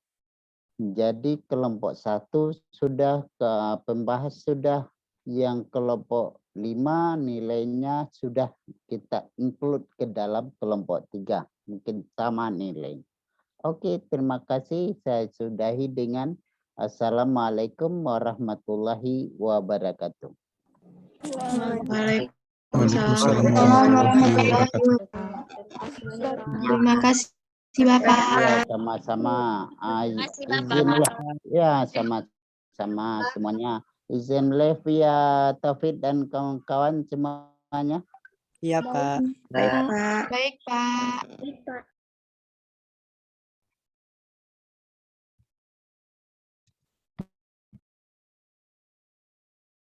Jadi kelompok 1 sudah pembahas sudah, yang kelompok 5 nilainya sudah kita include ke dalam kelompok 3. Mungkin sama nilai. Oke, terima kasih. Saya sudahi dengan Assalamualaikum warahmatullahi wabarakatuh. Waalaikumsalam warahmatullahi wabarakatuh. Terima kasih Bapak. Ya, sama-sama. Izinlah ya sama-sama semuanya. Izin live ya Taufik dan kawan-kawan semuanya. Iya, Pak. Baik, Pak. Baik, Pak. Baik, Pak.